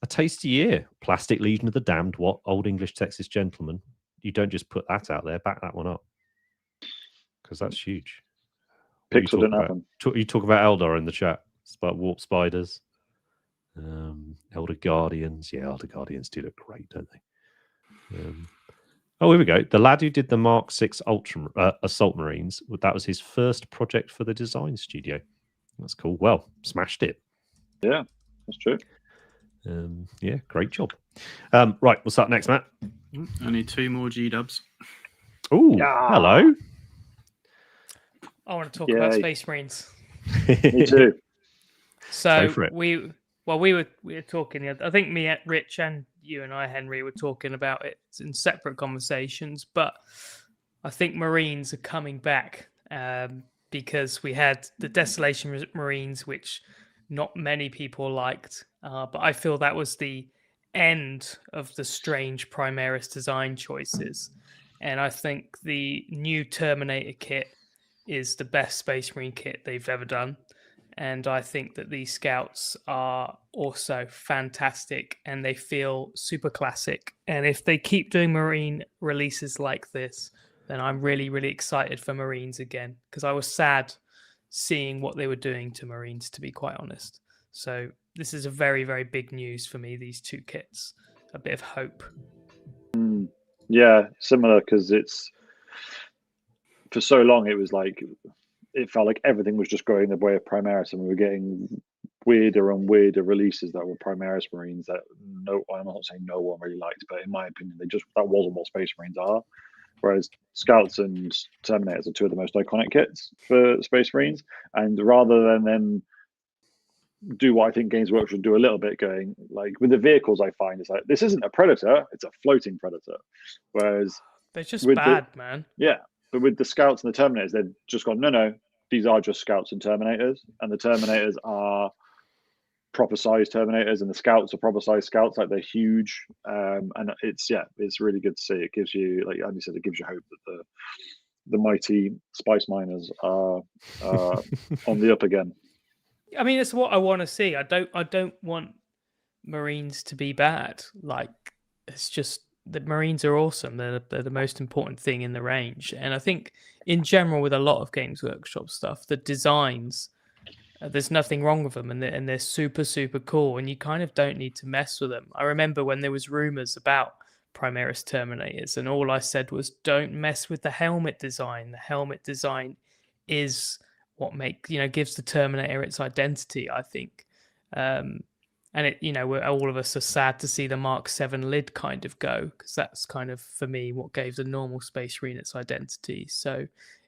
tasty year. Plastic Legion of the Damned. What? Old English Texas Gentleman. You don't just put that out there. Back that one up, because that's huge. Pixel didn't happen. You talk about Eldar in the chat. It's about Warp Spiders. Elder Guardians. Yeah, Elder Guardians do look great, don't they? Here we go. The lad who did the Mark 6 Assault Marines, that was his first project for the design studio. That's cool. Well, smashed it. Yeah, that's true. Great job. Right, what's up next, Matt? I need 2 more G-dubs. Oh, hello. I want to talk about Space Marines. Me too. So we were talking. I think me, Rich, and you and I, Henry, were talking about it in separate conversations. But I think Marines are coming back because we had the Desolation Marines, which not many people liked. But I feel that was the end of the strange Primaris design choices. And I think the new Terminator kit is the best Space Marine kit they've ever done. And I think that these scouts are also fantastic and they feel super classic. And if they keep doing Marine releases like this, then I'm really, really excited for Marines again, because I was sad seeing what they were doing to Marines, to be quite honest. So this is a very, very big news for me, these 2 kits. A bit of hope. Yeah, similar, because it's for so long it was like it felt like everything was just going the way of Primaris, and we were getting weirder and weirder releases that were Primaris Marines that I'm not saying no one really liked, but in my opinion, that wasn't what Space Marines are. Whereas Scouts and Terminators are 2 of the most iconic kits for Space Marines, and rather than them do what I think Games Workshop should do a little bit, going like with the vehicles, I find it's like this isn't a Predator, it's a floating Predator. Whereas they're just bad, man. Yeah. But with the Scouts and the Terminators, they've just gone, no, these are just Scouts and Terminators. And the Terminators are proper size Terminators, and the Scouts are proper size Scouts. Like they're huge, and it's really good to see. It gives you, like Andy said, it gives you hope that the mighty Spice Miners are on the up again. I mean, it's what I want to see. I don't want Marines to be bad. Like, it's just the Marines are awesome. They're the most important thing in the range. And I think in general with a lot of Games Workshop stuff, the designs, there's nothing wrong with them, and they're super, super cool, and you kind of don't need to mess with them. I remember when there was rumors about Primaris Terminators, and all I said was, don't mess with the helmet design. The helmet design is what gives the Terminator its identity, I think. And it, all of us are sad to see the Mark 7 lid kind of go, because that's kind of, for me, what gave the normal Space Marine its identity. So,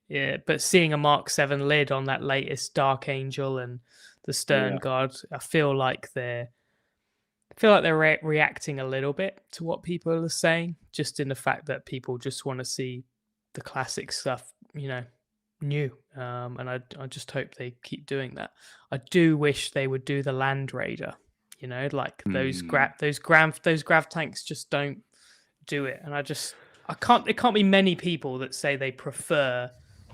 yeah, but seeing a Mark 7 lid on that latest Dark Angel and the Stern Guard, I feel like they're reacting a little bit to what people are saying, just in the fact that people just want to see the classic stuff, new. And I just hope they keep doing that. I do wish they would do the Land Raider, those grav tanks just don't do it. And there can't be many people that say they prefer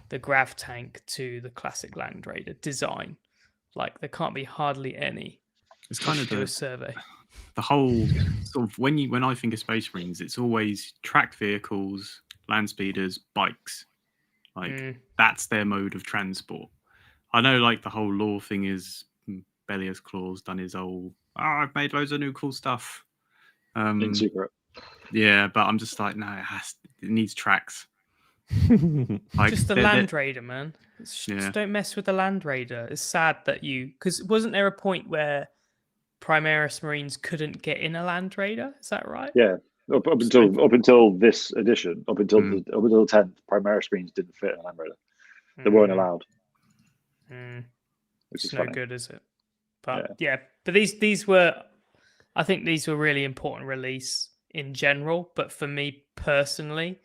the grav tank to the classic Land Raider design. Like, there can't be hardly any. It's kind of do a survey. The whole sort of when I think of Space Marines, it's always tracked vehicles, land speeders, bikes. Like that's their mode of transport. I know, like the whole lore thing is Bellius Claw's done his whole. I've made loads of new cool stuff. In secret. Yeah, but I'm just like, no, it needs tracks. Like, just the Land Raider, man. Just don't mess with the Land Raider. It's sad that because wasn't there a point where Primaris Marines couldn't get in a Land Raider? Is that right? Yeah, up until this edition, up until the 10th, Primaris Marines didn't fit in a Land Raider. They weren't allowed. Which is no good, is it? But but these were, I think these were really important release in general. But for me personally,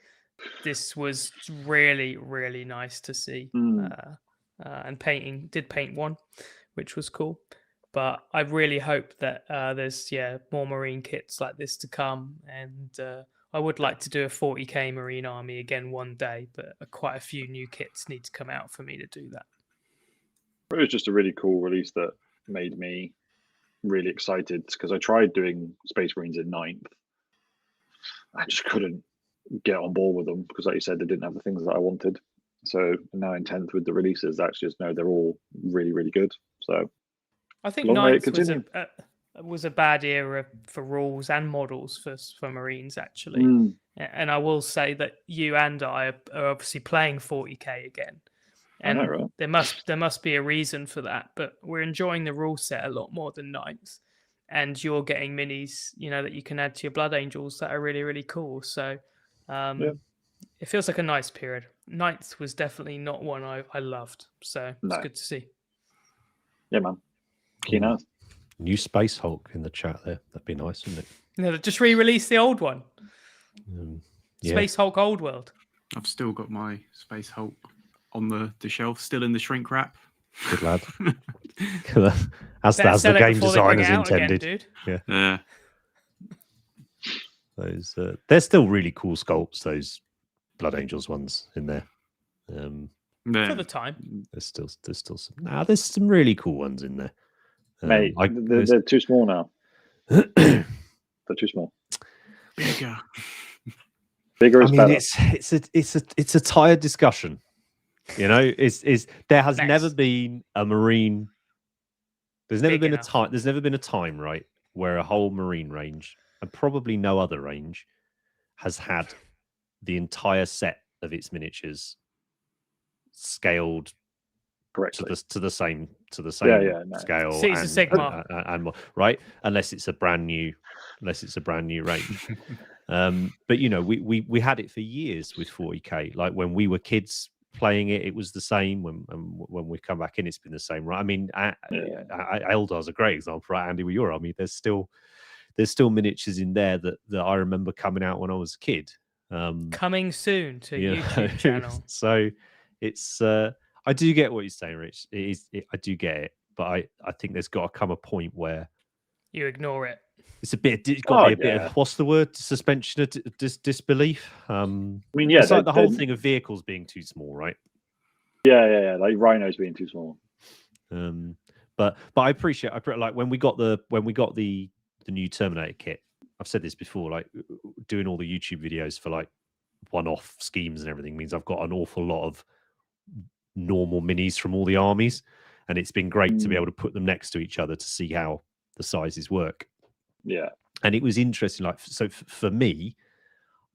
this was really, really nice to see. And did paint one, which was cool. But I really hope that there's more Marine kits like this to come, and I would like to do a 40k Marine army again one day, but quite a few new kits need to come out for me to do that. It was just a really cool release that made me really excited, because I tried doing Space Marines in 9th. I just couldn't get on board with them because, like you said, they didn't have the things that I wanted. So now in 10th with the releases, I actually just know they're all really, really good. So I think 9th was a bad era for rules and models for Marines, actually. And I will say that you and I are obviously playing 40k again. And I know, right? there must be a reason for that. But we're enjoying the rule set a lot more than 9th. And you're getting minis, that you can add to your Blood Angels that are really, really cool. So it feels like a nice period. 9th was definitely not one I loved. So it's good to see. Yeah, man. Keen out. New Space Hulk in the chat there. That'd be nice, wouldn't it? No, just re-release the old one. Space Hulk Old World. I've still got my Space Hulk on the shelf, still in the shrink wrap. Good lad. As the game designers intended. Again, dude. Yeah. Those they're still really cool sculpts, those Blood Angels ones in there. For the time. There's still some. There's some really cool ones in there. Mate, they're too small now. They're too small. Bigger is better. It's a tired discussion. There has never been a Marine. There's never been a time, right, where a whole Marine range, and probably no other range, has had the entire set of its miniatures scaled correctly to the same scale. Cities of Sigmar, and right, unless it's a brand new range. But we had it for years with 40k. Like when we were kids playing it was the same. When we come back in, it's been the same, right? I mean, Eldar's a great example, right, Andy? With your army, there's still miniatures in there that I remember coming out when I was a kid. Coming soon to YouTube channel. So it's I do get what you're saying, Rich. I do get it. but I think there's got to come a point where you ignore it. It's a bit. It's got to be a bit of, what's the word? Suspension of disbelief. I mean, yeah, it's like the whole thing of vehicles being too small, right? Yeah. Like rhinos being too small. But I appreciate like when we got the new Terminator kit. I've said this before. Like doing all the YouTube videos for like one-off schemes and everything means I've got an awful lot of normal minis from all the armies, and it's been great to be able to put them next to each other to see how the sizes work. Yeah, and it was interesting. Like, so for me,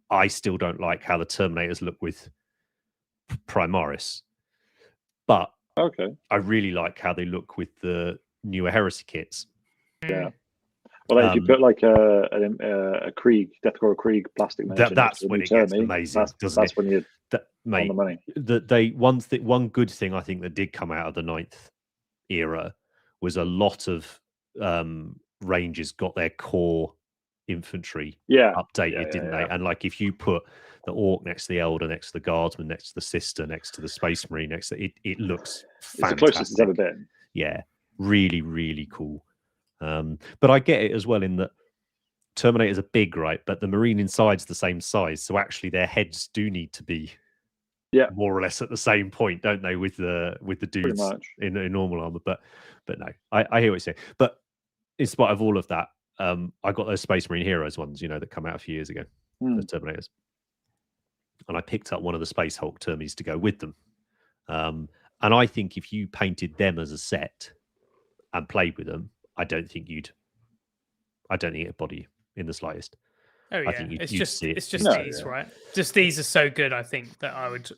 I still don't like how the Terminators look with Primaris, but I really like how they look with the newer Heresy kits. Yeah. Well, if you put like a Krieg, Deathcore Krieg plastic, that's when it gets amazing. That's when you on the money. One good thing I think that did come out of the 9th era was a lot of Rangers got their core infantry updated, didn't they? And like if you put the Orc next to the Elder, next to the Guardsman, next to the Sister, next to the Space Marine, next to it looks fantastic. It's the closest it's ever been. Yeah, really, really cool. But I get it as well in that Terminators are big, right? But the Marine inside's the same size, so actually their heads do need to be more or less at the same point, don't they? With the dudes in normal armor, but no, I hear what you're saying. But in spite of all of that, I got those Space Marine Heroes ones, that come out a few years ago, the Terminators, and I picked up one of the Space Hulk Termies to go with them. And I think if you painted them as a set and played with them, I don't think it'd bother you in the slightest. Oh yeah, it's just these, right? Just these are so good. I think that I would,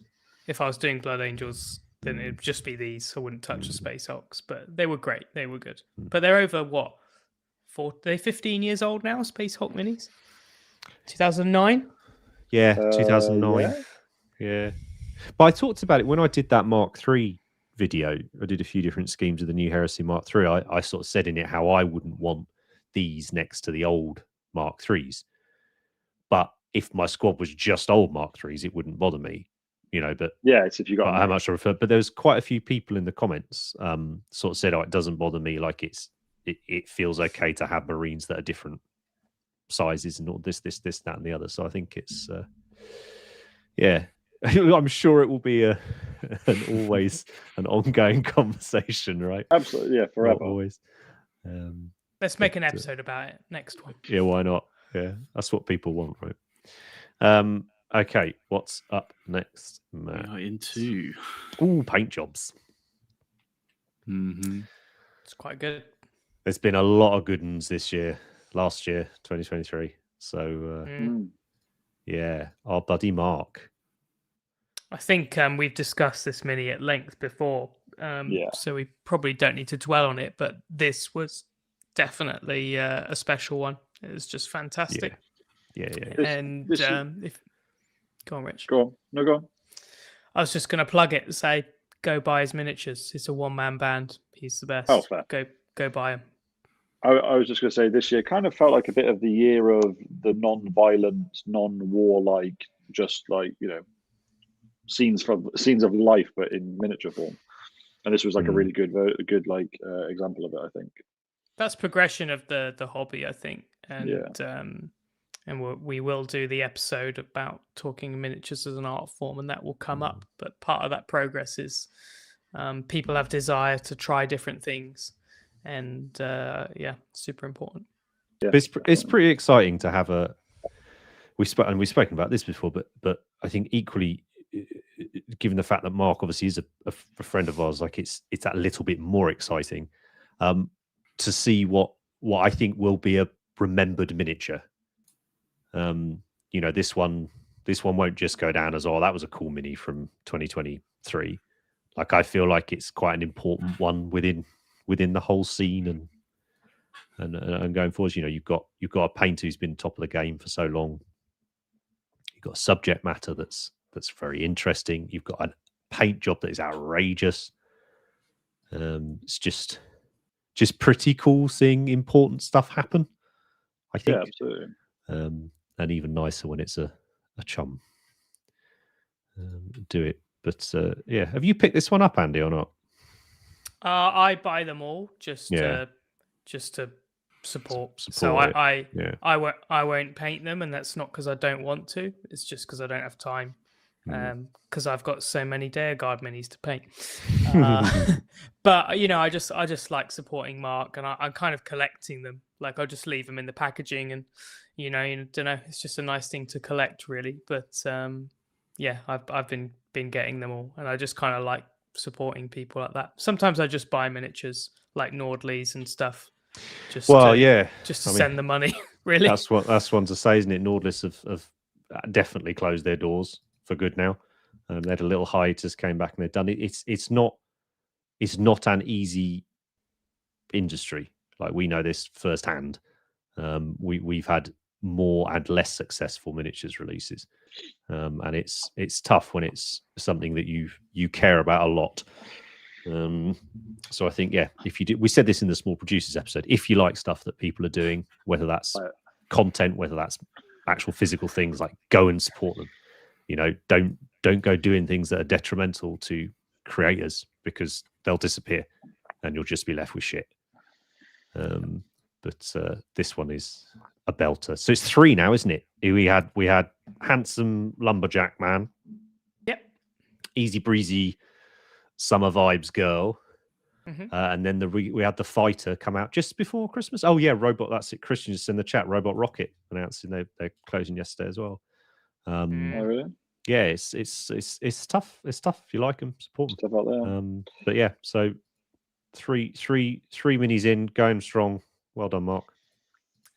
if I was doing Blood Angels, then it'd just be these. I wouldn't touch the Space Hulks, but they were great. They were good. But they're over what? They're 15 years old now. Space Hulk minis, 2009. Yeah, 2009. Yeah. But I talked about it when I did that Mark III video. I did a few different schemes of the new Heresy Mark III. I sort of said in it how I wouldn't want these next to the old Mark IIIs. But if my squad was just old Mark IIIs, it wouldn't bother me, But yeah, it's if you got how much I refer. But there was quite a few people in the comments sort of said, "Oh, it doesn't bother me. Like it feels okay to have Marines that are different sizes and all this, that, and the other." So I think it's I'm sure it will be always an ongoing conversation, right? Absolutely, yeah, forever. Not always. Let's make an episode about it. Next one. Yeah, why not? Yeah, that's what people want, right? Okay, what's up next, Matt? We are into paint jobs. It's quite good. There's been a lot of good ones this year, last year, 2023. So, yeah, our buddy Mark. I think we've discussed this mini at length before, so we probably don't need to dwell on it, but this was definitely a special one. It was just fantastic. Yeah. And go on, Rich. Go on. No, go on. I was just going to plug it and say, go buy his miniatures. It's a one-man band. He's the best. Oh, fair. Go buy him. I was just going to say this year kind of felt like a bit of the year of the non-violent, non-warlike, just like, scenes of life, but in miniature form. And this was like a really good like example of it, I think. That's progression of the hobby, I think. And we will do the episode about talking miniatures as an art form, and that will come up. But part of that progress is people have desire to try different things, and super important. Yeah, it's pretty exciting to have we've spoken about this before, but I think equally, given the fact that Mark obviously is a friend of ours, like it's that little bit more exciting to see what I think will be a remembered miniature. This one won't just go down as, that was a cool mini from 2023. Like I feel like it's quite an important one within the whole scene and going forward. You've got a painter who's been top of the game for so long. You've got a subject matter that's very interesting. You've got a paint job that is outrageous. It's just pretty cool seeing important stuff happen, I think. Yeah, absolutely. And even nicer when it's a chum do it. But have you picked this one up, Andy, or not? I buy them all just to support. So Support it. I won't paint them, and that's not because I don't want to. It's just because I don't have time. Because I've got so many Guard minis to paint. But I just like supporting Mark, and I'm kind of collecting them. Like I'll just leave them in the packaging, and don't know. It's just a nice thing to collect, really. But yeah, I've been getting them all, and I just kind of like supporting people like that. Sometimes I just buy miniatures like Nordleys and stuff. Just to send the money. Really, that's one to say, isn't it? Nordless have definitely closed their doors for good now. They had a little hiatus, came back, and they've done it. It's not an easy industry. Like we know this firsthand. We've had more and less successful miniatures releases, and it's tough when it's something that you care about a lot. So I think, if you do, we said this in the small producers episode, if you like stuff that people are doing, whether that's content, whether that's actual physical things, like go and support them. Don't go doing things that are detrimental to creators, because they'll disappear and you'll just be left with shit. But this one is a belter. So it's 3 now, isn't it? We had Handsome Lumberjack Man. Yep. Easy breezy summer vibes girl. And then we had the Fighter come out just before Christmas. Oh yeah, Robot. That's it. Christian just in the chat. Robot Rocket announcing they're closing yesterday as well. Oh really? Yeah, it's tough. It's tough. If you like them, support them. Stuff out there. But yeah, so three minis in, going strong. Well done, Mark.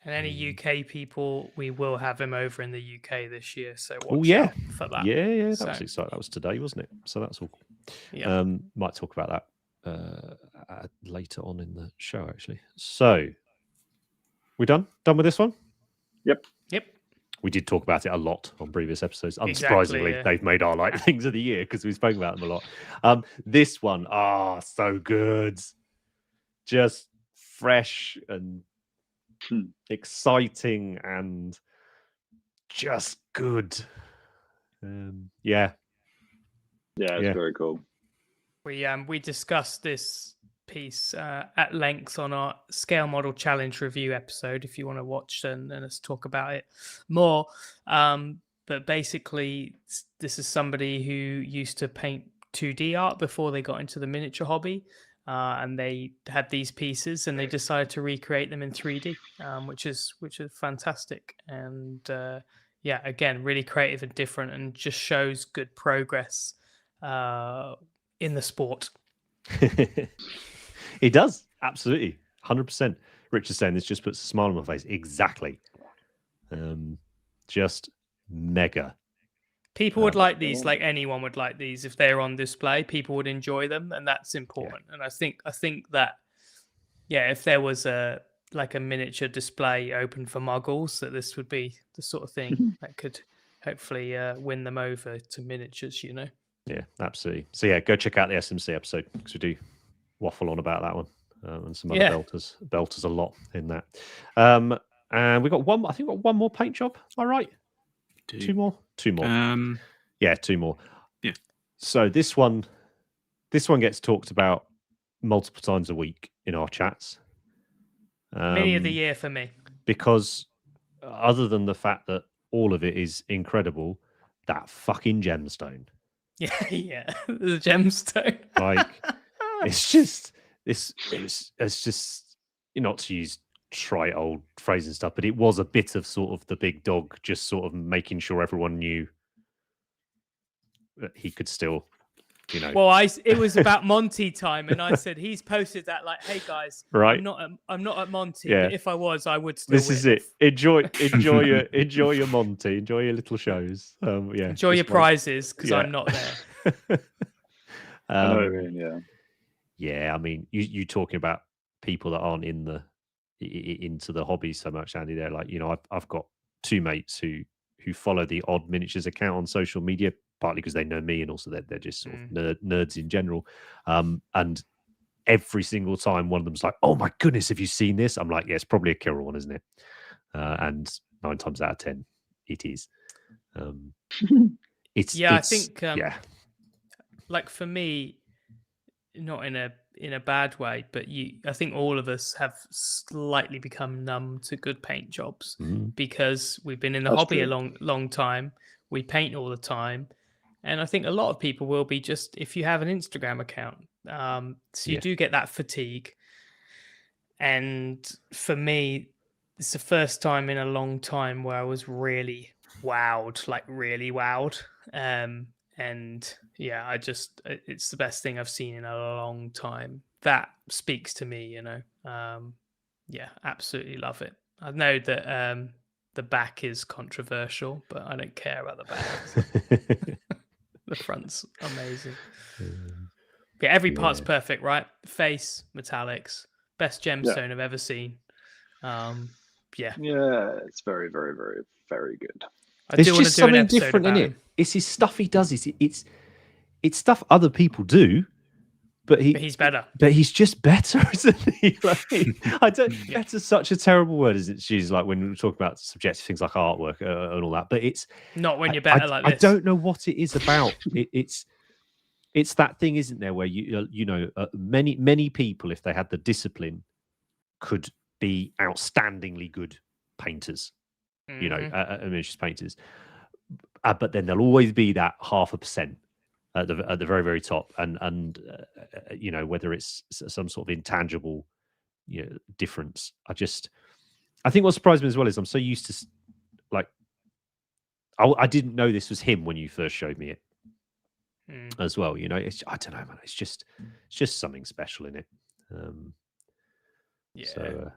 And any UK people, we will have him over in the UK this year. So watch out for that. Yeah, that was exciting. That was today, wasn't it? So that's all cool. Yeah. Might talk about that later on in the show, actually. So we done with this one? Yep. We did talk about it a lot on previous episodes. Unsurprisingly, they've made our things of the year because we've spoken about them a lot. This one, so good. Just fresh and exciting and just good. It's very cool. We discussed this piece at length on our scale model challenge review episode if you want to watch and us talk about it more. But basically, this is somebody who used to paint 2D art before they got into the miniature hobby. And they had these pieces and they decided to recreate them in 3D, which is fantastic. And again, really creative and different, and just shows good progress in the sport. It does, absolutely, 100%. Rich is saying this just puts a smile on my face. Exactly. Just mega. People would like these, like anyone would like these if they're on display. People would enjoy them, and that's important. And I think that, if there was a miniature display open for muggles, that this would be the sort of thing that could hopefully win them over to miniatures. Yeah, absolutely. So go check out the SMC episode because we do waffle on about that one and some other belters a lot in that. And we got one. I think we got one more paint job. Am I right? Two more. 2 more. 2 more. Yeah. So this one gets talked about multiple times a week in our chats. Mini of the year for me. Because other than the fact that all of it is incredible, that fucking gemstone. Yeah, the gemstone. It's just not to use trite old phrase and stuff, but it was a bit of sort of the big dog, just sort of making sure everyone knew that he could still, Well, it was about Monty Time, and I said he's posted that hey guys, right? I'm not at Monty. Yeah. But if I was, I would still. This is it. Enjoy your Monty. Enjoy your little shows. Enjoy your prizes because I'm not there. I know what I mean, yeah. I mean, you talking about people that aren't into the hobby so much, Andy. They're I've got 2 mates who follow the Odd Miniatures account on social media, partly because they know me, and also they're just sort of nerds in general. And every single time one of them's like, "Oh my goodness, have you seen this?" I'm like, "Yeah, it's probably a killer one, isn't it?" And 9 times out of 10, it is. I think. For me, not in a bad way, but I think all of us have slightly become numb to good paint jobs because we've been in the hobby a long time. We paint all the time, and I think a lot of people will be just if you have an Instagram account. So you do get that fatigue. And for me, it's the first time in a long time where I was really wowed, like really wowed. And yeah, it's the best thing I've seen in a long time. That speaks to me, you know. Yeah, absolutely love it. I know that the back is controversial, but I don't care about the back. The front's amazing. Yeah, every part's perfect, right? Face, metallics, best gemstone I've ever seen. Yeah, it's very, very, very, very good. It's just something different in it. It's his stuff he does. It's stuff other people do, but he's better. But he's just better, isn't he? Like, I don't. Better's such a terrible word, isn't it? She's like when we talk about subjective things like artwork and all that. But it's not when you're better like this. I don't know what it is about. It's that thing, isn't there, where many people, if they had the discipline, could be outstandingly good painters. You know, miniatures painters, but then there'll always be that 0.5% at the very, very top, and you know, whether it's some sort of intangible difference. I think what surprised me as well is I'm so used to like I didn't know this was him when you first showed me it as well. You know, I don't know, man. It's just something special in it. So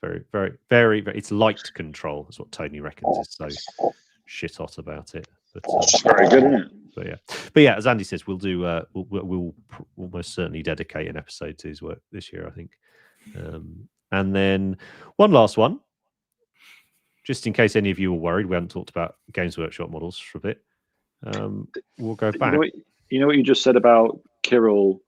very, very, very, very. It's light control. That's what Tony reckons is so shit hot about it. But it's very good, isn't it? But yeah, as Andy says, we'll do. We'll most certainly dedicate an episode to his work this year, I think. And then one last one, just in case any of you were worried, we haven't talked about Games Workshop models for a bit. We'll go back. You know what you just said about Kirill.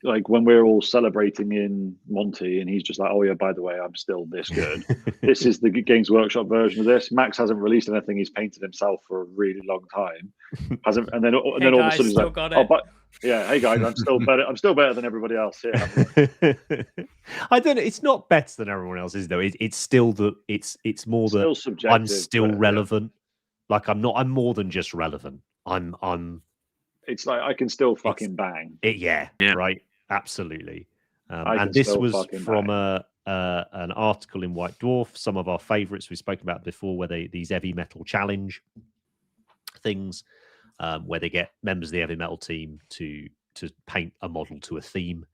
Like when we're all celebrating in Monty, and he's just like, "Oh yeah, by the way, I'm still this good." This is the Games Workshop version of this. Max hasn't released anything he's painted himself for a really long time. And then all of a sudden he's like, "Oh, but yeah, hey guys, I'm still better. I'm still better than everybody else here." I don't know. It's not better than everyone else, is though. It's still it's more that subjective, I'm still relevant. Yeah. Like I'm not. I'm more than just relevant. I'm. It's like I can still fucking bang. Yeah. Right. Absolutely. And this was from an article in White Dwarf, some of our favorites we've spoken about before, where these heavy metal challenge things, where they get members of the heavy metal team to paint a model to a theme.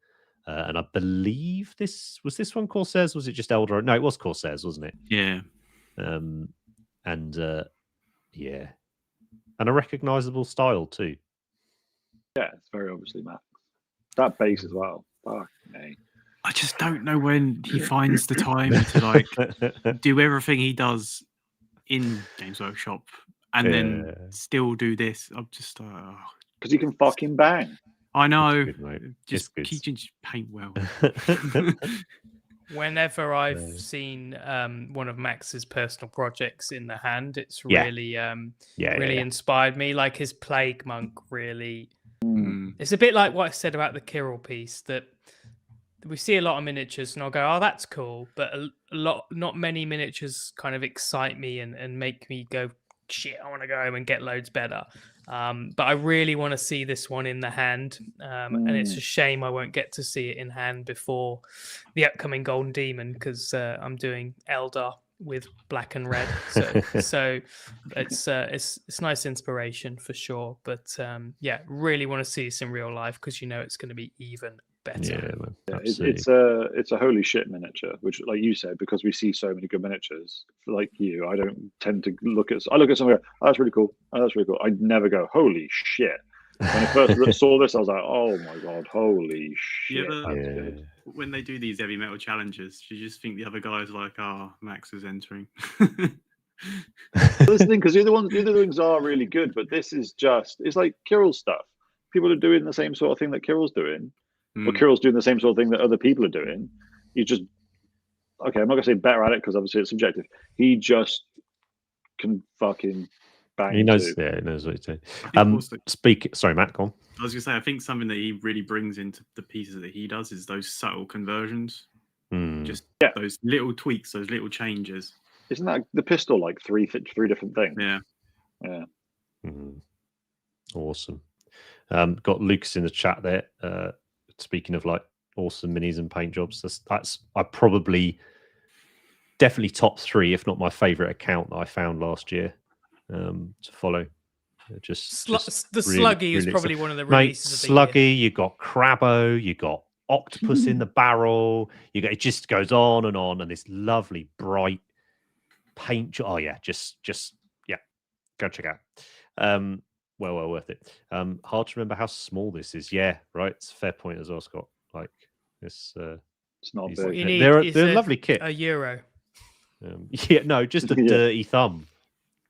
And I believe this one Corsairs, was it just Eldor? No, it was Corsairs, wasn't it? Yeah. And a recognizable style too. Yeah, it's very obviously Matt. That base as well. Fuck me. I just don't know when he finds the time to like do everything he does in Games Workshop and then still do this. I'm just because he can fucking bang. I know. Good, just paint well. Whenever I've seen one of Max's personal projects in the hand, it's really inspired me. Like his Plague Monk really. It's a bit like what I said about the Kirill piece, that we see a lot of miniatures and I'll go, oh, that's cool. But not many miniatures kind of excite me and make me go, shit, I want to go home and get loads better. But I really want to see this one in the hand. And it's a shame I won't get to see it in hand before the upcoming Golden Demon, because I'm doing Eldar with black and red, so it's nice inspiration for sure. But really want to see this in real life, because it's going to be even better. It's a holy shit miniature, which, like you said, because we see so many good miniatures. Like you, I don't tend to look at something. Oh, that's really cool. Oh, that's really cool. I'd never go, holy shit. When I first saw this, I was like, oh my god, holy shit. When they do these heavy metal challenges, you just think the other guy's like, oh, Max is entering. This thing, because the other things are really good, but this is it's like Kirill's stuff. People are doing the same sort of thing that Kirill's doing, or Kirill's doing the same sort of thing that other people are doing. You just, okay, I'm not going to say better at it, because obviously it's subjective. He just can fucking bang He knows. too. Yeah, he knows what he's doing. Also, Sorry, Matt. Go on. I was gonna say, I think something that he really brings into the pieces that he does is those subtle conversions. Just those little tweaks, those little changes. Isn't that the pistol like three different things? Yeah. Awesome. Got Lucas in the chat there. Speaking of like awesome minis and paint jobs, that's I probably definitely top 3, if not my favorite account that I found last year to follow. The really, Sluggy is really probably one of the releases of the Sluggy, year. you got Crabbo, you got Octopus in the Barrel. You got, it just goes on, and this lovely bright paint job. Oh yeah, just go check it out. Well worth it. Hard to remember how small this is. Yeah, right. It's a fair point as well, Scott. Like this. It's not What big. you need they're is a lovely kit. a euro. Yeah, no, just a dirty thumb,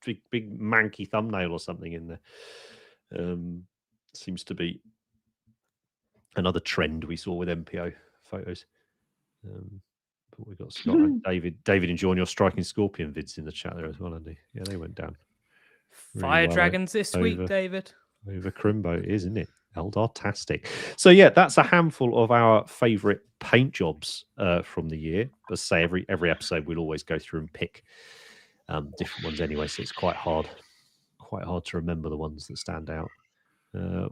big manky thumbnail or something in there. Seems to be another trend we saw with MPO photos. But we got Scott and David enjoying your striking scorpion vids in the chat there as well, Andy. Yeah, they went down. Fire dragons this week, David. Over Crimbo, isn't it? Eldar-tastic. So yeah, that's a handful of our favourite paint jobs from the year. As I say, every episode we'll always go through and pick different ones anyway, so it's quite hard to remember the ones that stand out.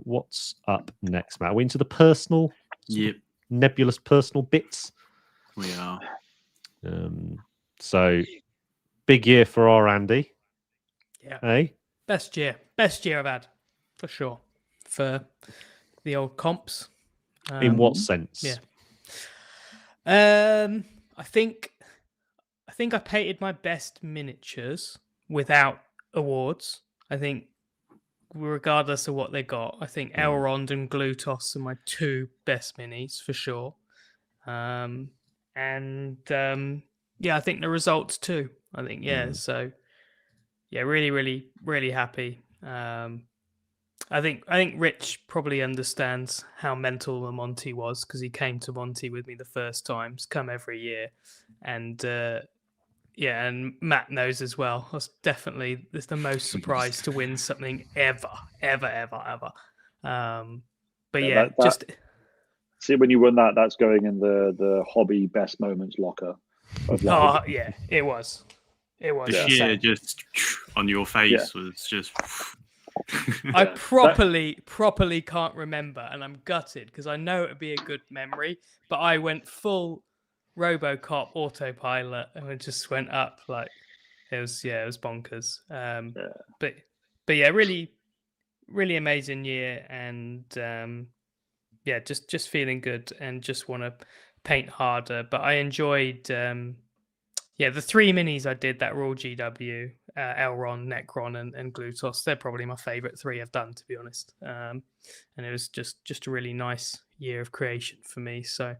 What's up next, Matt? Are we into the personal, nebulous personal bits? We are. So big year for our Andy. Yeah. Hey? Best year I've had, for sure. For the old comps. In what sense? Yeah. I think I painted my best miniatures without awards. I think regardless of what they got, I think Elrond and Glutos are my 2 best minis for sure. I think the results too. I think so really, really, really happy. I think Rich probably understands how mental the Monty was because he came to Monty with me the first time. He's come every year, and and Matt knows as well. I was definitely the most surprised to win something ever. See, when you won that, that's going in the hobby best moments locker. It was. The sheer just on your face was just. I properly can't remember, and I'm gutted because I know it'd be a good memory. But I went full RoboCop autopilot, and it just went up like it was bonkers. But really, really amazing year, and just feeling good and just want to paint harder. But I enjoyed the 3 minis I did that were all GW, Elrond, Necron, and Glutos. They're probably my favorite 3 I've done, to be honest. And it was just a really nice year of creation for me. So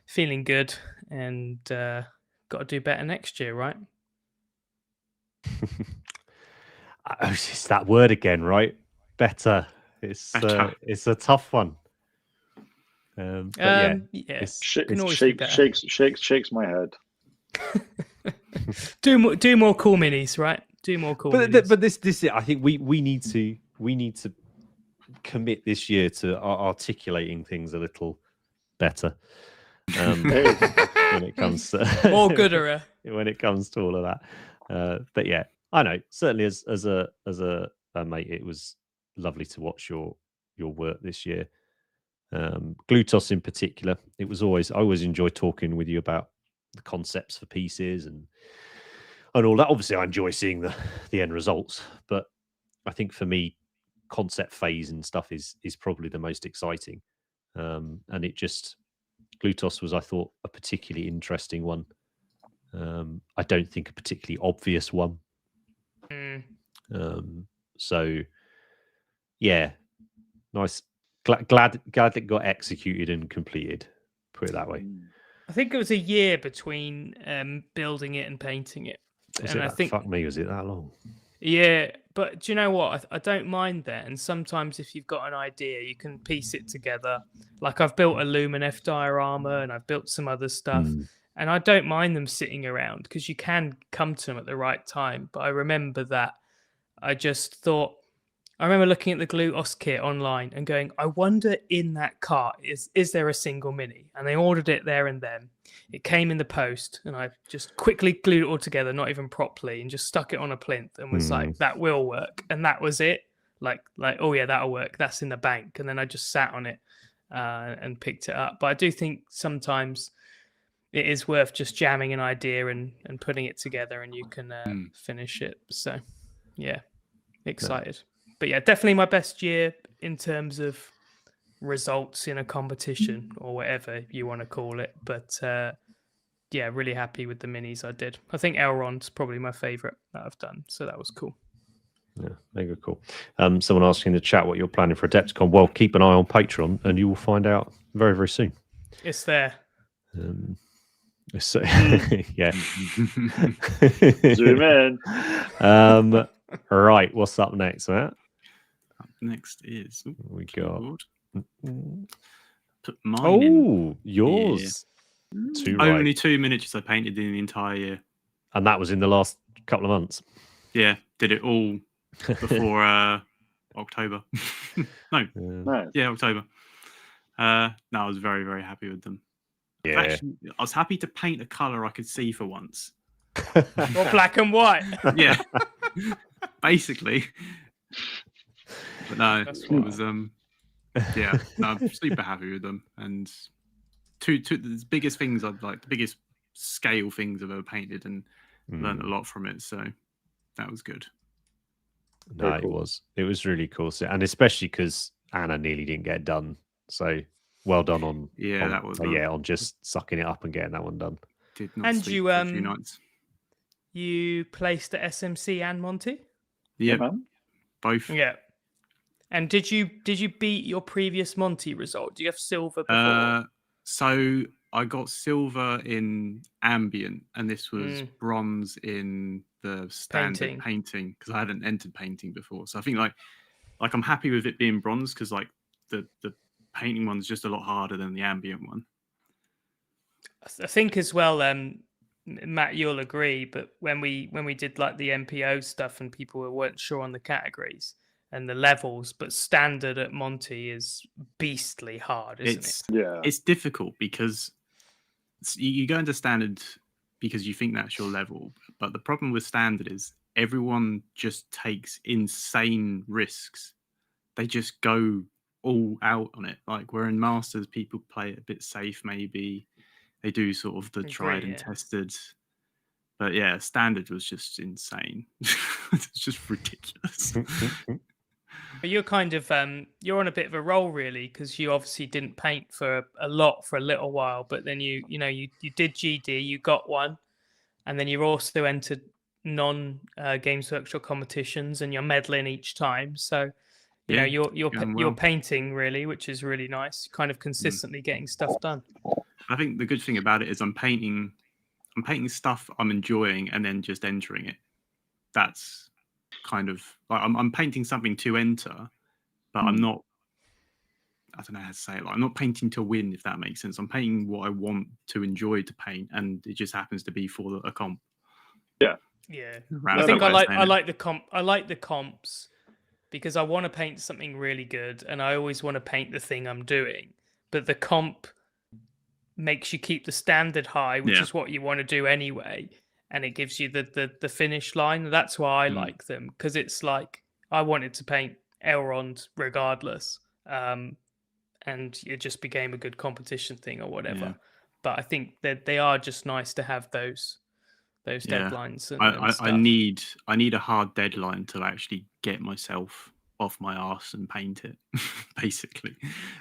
feeling good, and got to do better next year, right? It's that word again, right? Better. It's a tough one. Shakes my head. do more cool minis, right? Do more cool minis. But this I think we need to commit this year to articulating things a little better. When it comes to more gooder when it comes to all of that. But yeah, I know certainly as a mate, it was lovely to watch your work this year. Glutos in particular, I always enjoy talking with you about the concepts for pieces and all that. Obviously, I enjoy seeing the end results, but I think for me, concept phase and stuff is probably the most exciting. And it just Glutos was, I thought, a particularly interesting one. I don't think a particularly obvious one. So yeah, nice. Glad it got executed and completed. Put it that way. I think it was a year between building it and painting it. Fuck me, was it that long? Yeah, but do you know what? I don't mind that. And sometimes if you've got an idea, you can piece it together. Like I've built a Luminef diorama and I've built some other stuff. And I don't mind them sitting around because you can come to them at the right time. But I remember that I just thought, I remember looking at the Glutos kit online and going, I wonder in that cart, is there a single mini? And they ordered it there and then. It came in the post and I just quickly glued it all together, not even properly, and just stuck it on a plinth and was like, that will work. And that was it. Like, oh yeah, that'll work. That's in the bank. And then I just sat on it and picked it up. But I do think sometimes it is worth just jamming an idea and putting it together and you can finish it. So yeah, excited. But yeah, definitely my best year in terms of results in a competition or whatever you want to call it. But yeah, really happy with the minis I did. I think Elrond's probably my favorite that I've done. So that was cool. Yeah, mega cool. Someone asking in the chat what you're planning for Adepticon. Well, keep an eye on Patreon and you will find out very, very soon. It's there. So, yeah. Zoom in. Right, what's up next, Matt? Up next is We got put mine in. Yours. Yeah. Only 2 miniatures I painted in the entire year. And that was in the last couple of months. Yeah, did it all before October. October. No, I was very, very happy with them. Yeah. Actually, I was happy to paint a colour I could see for once. Or black and white. Yeah. Basically. But no, it was yeah, no, I'm super happy with them. And two the biggest things I'd like, the biggest scale things I've ever painted, and learned a lot from it. So that was good. No, cool. It was really cool. So, and especially because Anna nearly didn't get done. So well done on that was on just sucking it up and getting that one done. Did not and sleep for a few nights. You placed at SMC and Monty? Yeah, both. Yeah. And did you beat your previous Monty result? Do you have silver before? So I got silver in ambient, and this was bronze in the standard painting because I hadn't entered painting before. So I think like I'm happy with it being bronze because like the painting one's just a lot harder than the ambient one. I think as well, Matt, you'll agree. But when we did like the MPO stuff and people weren't sure on the categories and the levels, but standard at Monty is beastly hard, isn't it? Yeah, it's difficult because you go into standard because you think that's your level, but the problem with standard is everyone just takes insane risks. They just go all out on it. Like where in Masters, people play it a bit safe, maybe they do sort of the tried and tested. But yeah, standard was just insane. It's just ridiculous. But you're kind of you're on a bit of a roll really, because you obviously didn't paint for a little while, but then you did GD, you got one, and then you also entered non Games Workshop competitions, and you're medaling each time. So you know you're painting really, which is really nice. Kind of consistently getting stuff done. I think the good thing about it is I'm painting stuff I'm enjoying and then just entering it. That's kind of like I'm painting something to enter, but I'm not. I don't know how to say it. Like I'm not painting to win, if that makes sense. I'm painting what I want to enjoy to paint, and it just happens to be for a comp. Yeah. I think I like the comp. I like the comps because I want to paint something really good, and I always want to paint the thing I'm doing. But the comp makes you keep the standard high, which is what you want to do anyway, and it gives you the finish line. That's why I like them, because it's like I wanted to paint Elrond regardless, and it just became a good competition thing or whatever. Yeah. But I think that they are just nice to have those deadlines. And I need a hard deadline to actually get myself off my arse and paint it. Basically,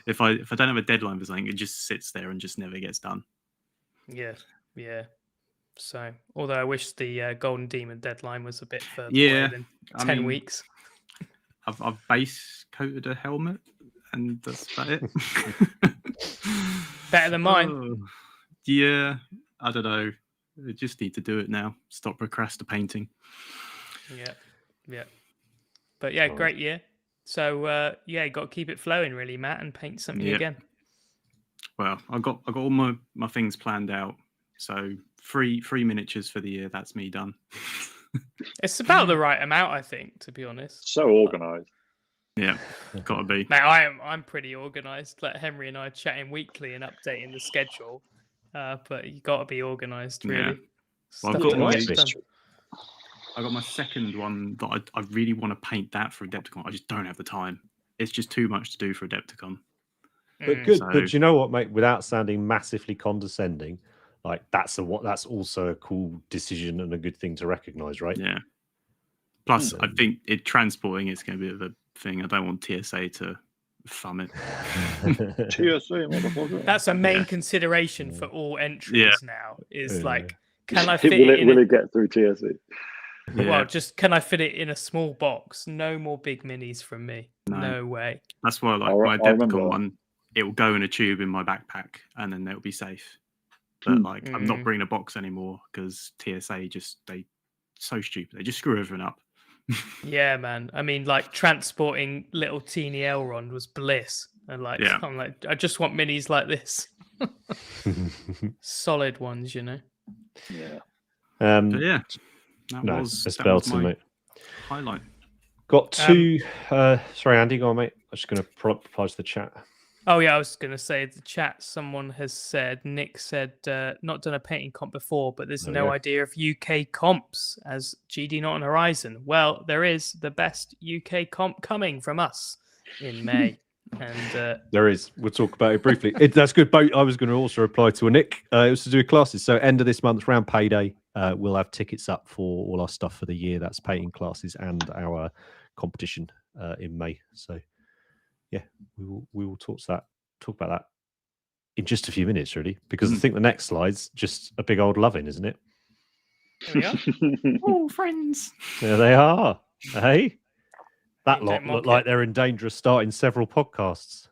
if I don't have a deadline for something, it just sits there and just never gets done. Yeah. So, although I wish the Golden Demon deadline was a bit further away than 10 weeks. I've base coated a helmet, and that's about it. Better than mine. Yeah, I don't know. I just need to do it now. Stop procrastinating. Yeah. But yeah, great year. So you got to keep it flowing, really, Matt, and paint something again. Well, I got all my things planned out. So three miniatures for the year. That's me done. It's about the right amount, I think, to be honest. So organised. Yeah, gotta be. Mate, I'm pretty organised. Like Henry and I are chatting weekly and updating the schedule. But you got to be organised, really. Yeah. Well, Stuff I've got to my- get done. I got my second one that I really want to paint that for Adepticon. I just don't have the time. It's just too much to do for Adepticon. But good. So- But you know what, mate? Without sounding massively condescending, like that's also a cool decision and a good thing to recognise, right? Yeah. Plus, I think transporting it's going to be a bit of a thing. I don't want TSA to thumb it. TSA, motherfucker. That's a main consideration for all entries now. Is like, can I fit will it get through TSA? Yeah. Well, just can I fit it in a small box? No more big minis from me. No. No way. That's why, like, my Adepticon one, it will go in a tube in my backpack, and then it'll be safe. But like, I'm not bringing a box anymore because TSA they so stupid. They just screw everything up. Yeah, man. I mean, like transporting little teeny Elrond was bliss, and like, Yeah. I'm like, I just want minis like this, solid ones, you know. Yeah. But yeah, that No, was it's that was belting, my mate. highlight. Got two. Sorry, Andy, go on, mate. I'm just going to reply to the chat. Oh yeah, I was gonna say the chat. Someone has said Nick said not done a painting comp before, but there's no idea of UK comps as GD not on horizon. Well, there is the best UK comp coming from us in May, and There is. We'll talk about it briefly. That's good. I was going to also reply to a Nick. It was to do with classes. So end of this month, around payday, we'll have tickets up for all our stuff for the year. That's painting classes and our competition in May. So yeah, we will talk about that in just a few minutes, really, because I think the next slide's just a big old loving, isn't it? there we are. Oh, friends. There they are. Hey, that Don't lot mock look like it. they're in danger of starting several podcasts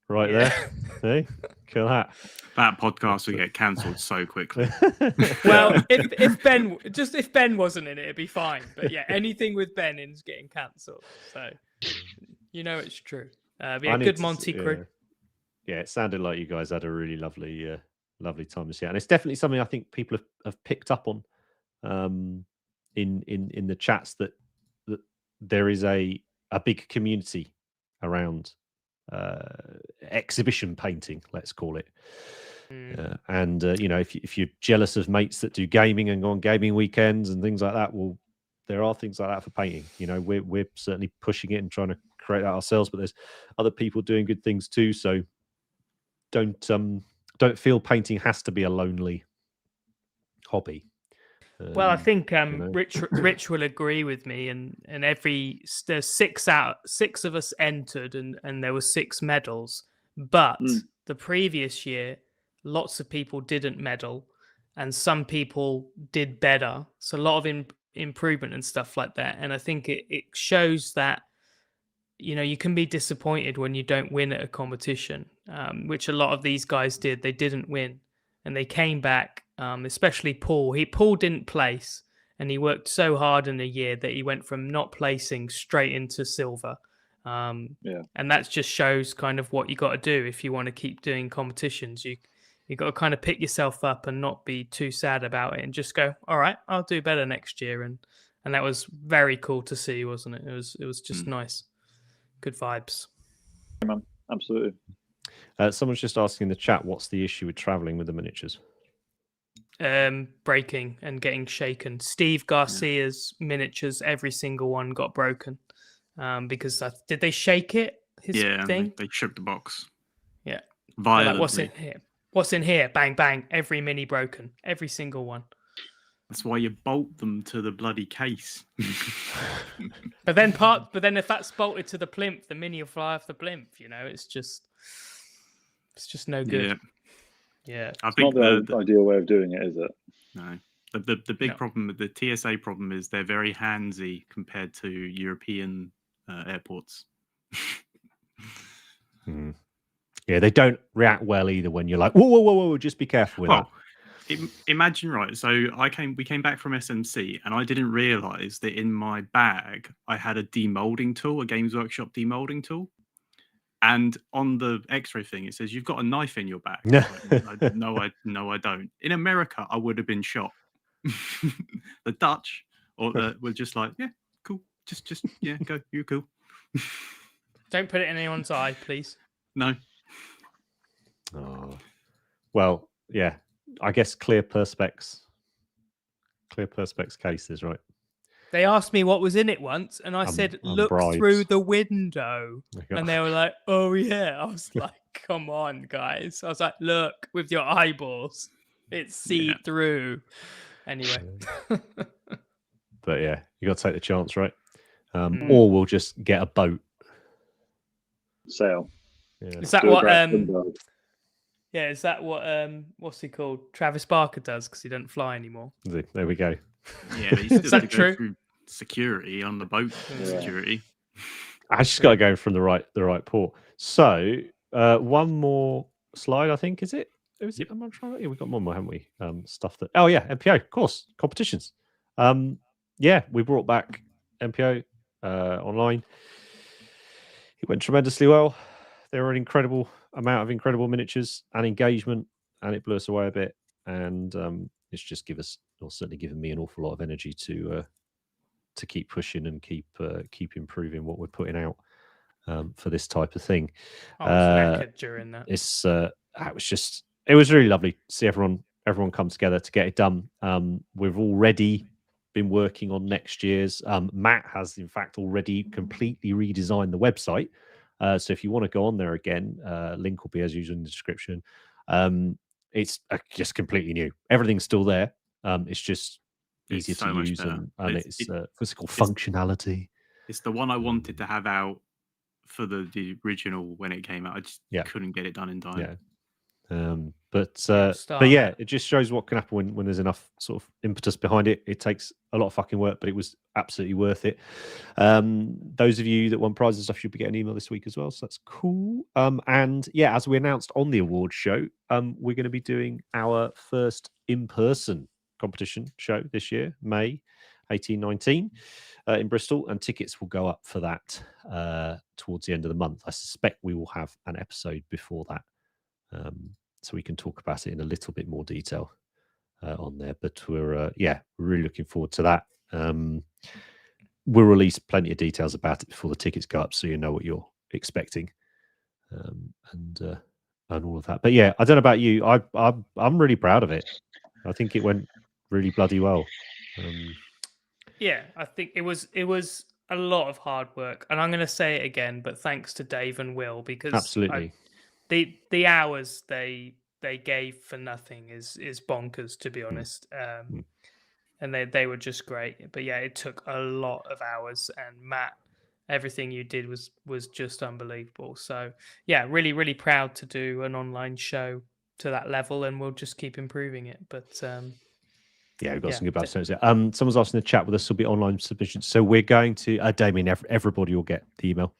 right there. Hey, kill that. That podcast will get cancelled so quickly. Well, if Ben wasn't in it, it'd be fine. But yeah, anything with Ben in is getting cancelled. So you know it's true. Yeah, good Monty crew. Yeah, it sounded like you guys had a really lovely time this year, and it's definitely something I think people have picked up on in the chats that there is a big community around exhibition painting, let's call it. And you know, if you're jealous of mates that do gaming and go on gaming weekends and things like that, well, there are things like that for painting. You know, we're certainly pushing it and trying to create that ourselves, but there's other people doing good things too. So don't feel painting has to be a lonely hobby. Well, I think you know. Rich will agree with me, and there's six of us entered, and there were 6 medals. But the previous year, lots of people didn't medal, and some people did better. So a lot of improvement and stuff like that. And I think it shows that, you know, you can be disappointed when you don't win at a competition, which a lot of these guys did. They didn't win, and they came back. Especially Paul. Paul didn't place, and he worked so hard in a year that he went from not placing straight into silver. And that just shows kind of what you got to do if you want to keep doing competitions. You got to kind of pick yourself up and not be too sad about it, and just go, all right, I'll do better next year. And that was very cool to see, wasn't it? It was just nice, good vibes. Yeah, man. Absolutely. Someone's just asking in the chat, what's the issue with traveling with the miniatures? Breaking and getting shaken. Steve Garcia's miniatures, every single one got broken. Because did they shake it? His thing? They shook the box. Yeah. Violently. Like, what's in here? What's in here? Bang, bang. Every mini broken. Every single one. That's why you bolt them to the bloody case. But then if that's bolted to the plinth, the mini will fly off the plinth. You know, it's just no good. Yeah. I think not the ideal way of doing it, is it? No. The big problem with the TSA problem is they're very handsy compared to European airports. Yeah, they don't react well either when you're like, whoa, just be careful with that. Imagine, right? So we came back from SMC, and I didn't realize that in my bag I had a demolding tool, a Games Workshop demolding tool. And on the X-ray thing, it says you've got a knife in your bag. Like, no, I don't. In America, I would have been shot. The Dutch or we're just like, yeah, cool, just yeah, go, you're cool. Don't put it in anyone's eye, please. No. Oh. Well, yeah. I guess clear perspex cases, right? They asked me what was in it once, and I said, "Look through the window." And they were like, "Oh yeah." I was like, "Come on, guys!" I was like, "Look with your eyeballs, it's see through." Anyway, but yeah, you got to take the chance, right? Or we'll just get a boat. Sail. Yeah. Is that what? Yeah, is that what? What's he called? Travis Barker does because he doesn't fly anymore. There we go. Yeah, but he's still to go through security on the boat. Security. I just got to go from the right port. So one more slide, I think, is it? Is it? Yeah, we've got one more, haven't we? Stuff that. Oh yeah, MPO, of course, competitions. Yeah, we brought back MPO online. It went tremendously well. There were an incredible amount of incredible miniatures and engagement, and it blew us away a bit. And it's just certainly given me an awful lot of energy to keep pushing and keep improving what we're putting out for this type of thing. I was knackered during that. It was really lovely to see everyone come together to get it done. We've already been working on next year's. Matt has in fact already completely redesigned the website. So if you want to go on there again, link will be as usual in the description. It's just completely new. Everything's still there. It's just easier to use and it's physical functionality. It's the one I wanted to have out for the original when it came out. I just couldn't get it done in time. Yeah. But yeah, it just shows what can happen when there's enough sort of impetus behind it. It takes a lot of fucking work, but it was absolutely worth it. Those of you that won prizes and stuff should be getting an email this week as well, so that's cool. And yeah, as we announced on the awards show, we're going to be doing our first in-person competition show this year, May 18-19 in Bristol, and tickets will go up for that towards the end of the month. I suspect we will have an episode before that, so we can talk about it in a little bit more detail on there. But we're really looking forward to that. We'll release plenty of details about it before the tickets go up, so you know what you're expecting, and all of that. But yeah, I don't know about you. I'm really proud of it. I think it went really bloody well. Yeah, I think it was a lot of hard work, and I'm going to say it again, but thanks to Dave and Will, because absolutely the hours they gave for nothing is bonkers, to be honest. And they were just great. But yeah, it took a lot of hours, and Matt, everything you did was just unbelievable. So yeah, really, really proud to do an online show to that level, and we'll just keep improving it. But yeah, we've got some good bad stories there. Someone's asked in the chat, will this will be online submissions? So we're going to Damien, everybody will get the email.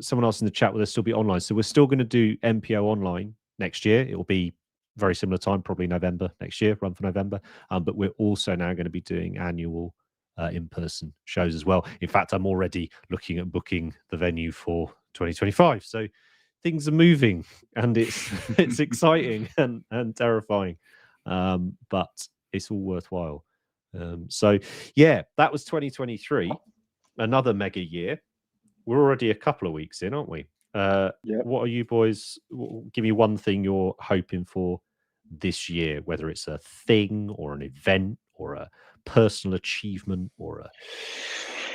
Someone else in the chat, will this still be online? So we're still going to do MPO online next year. It will be very similar time, probably November next year, run for November. But we're also now going to be doing annual in-person shows as well. In fact, I'm already looking at booking the venue for 2025. So things are moving, and it's exciting and terrifying. But it's all worthwhile. So yeah, that was 2023, another mega year. We're already a couple of weeks in, aren't we? What are you boys? Give me one thing you're hoping for this year, whether it's a thing or an event or a personal achievement or a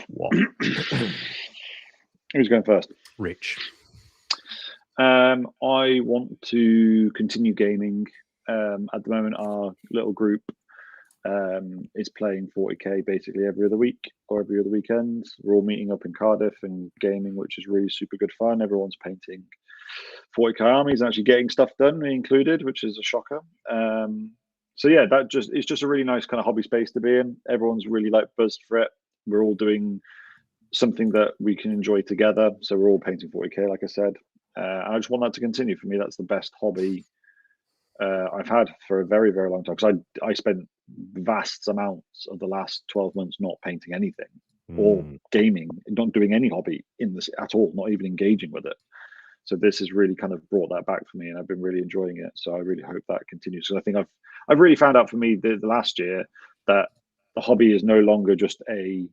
what? Who's going first? Rich. I want to continue gaming. At the moment, our little group is playing 40k basically every other week or every other weekend. We're all meeting up in Cardiff and gaming, which is really super good fun. Everyone's painting 40k armies and actually getting stuff done, me included, which is a shocker. So yeah, it's just a really nice kind of hobby space to be in. Everyone's really like buzzed for it. We're all doing something that we can enjoy together. So we're all painting 40k, like I said. I just want that to continue. For me, that's the best hobby I've had for a very, very long time. Because I spent vast amounts of the last 12 months not painting anything or gaming, not doing any hobby in this at all, not even engaging with it. So this has really kind of brought that back for me, and I've been really enjoying it. So I really hope that continues. So I think I've really found out for me the last year that the hobby is no longer just a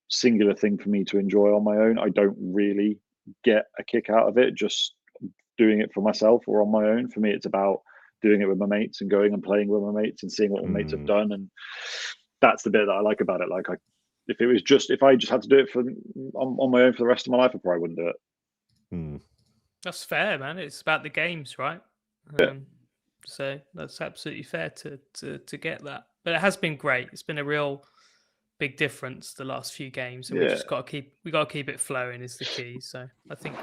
singular thing for me to enjoy on my own. I don't really get a kick out of it just doing it for myself or on my own. For me, it's about doing it with my mates and going and playing with my mates and seeing what my mates have done, and that's the bit that I like about it. Like, if I just had to do it on my own for the rest of my life, I probably wouldn't do it. That's fair, man. It's about the games, right? So that's absolutely fair to get that. But it has been great. It's been a real big difference the last few games, and we just got to keep it flowing is the key. So I think.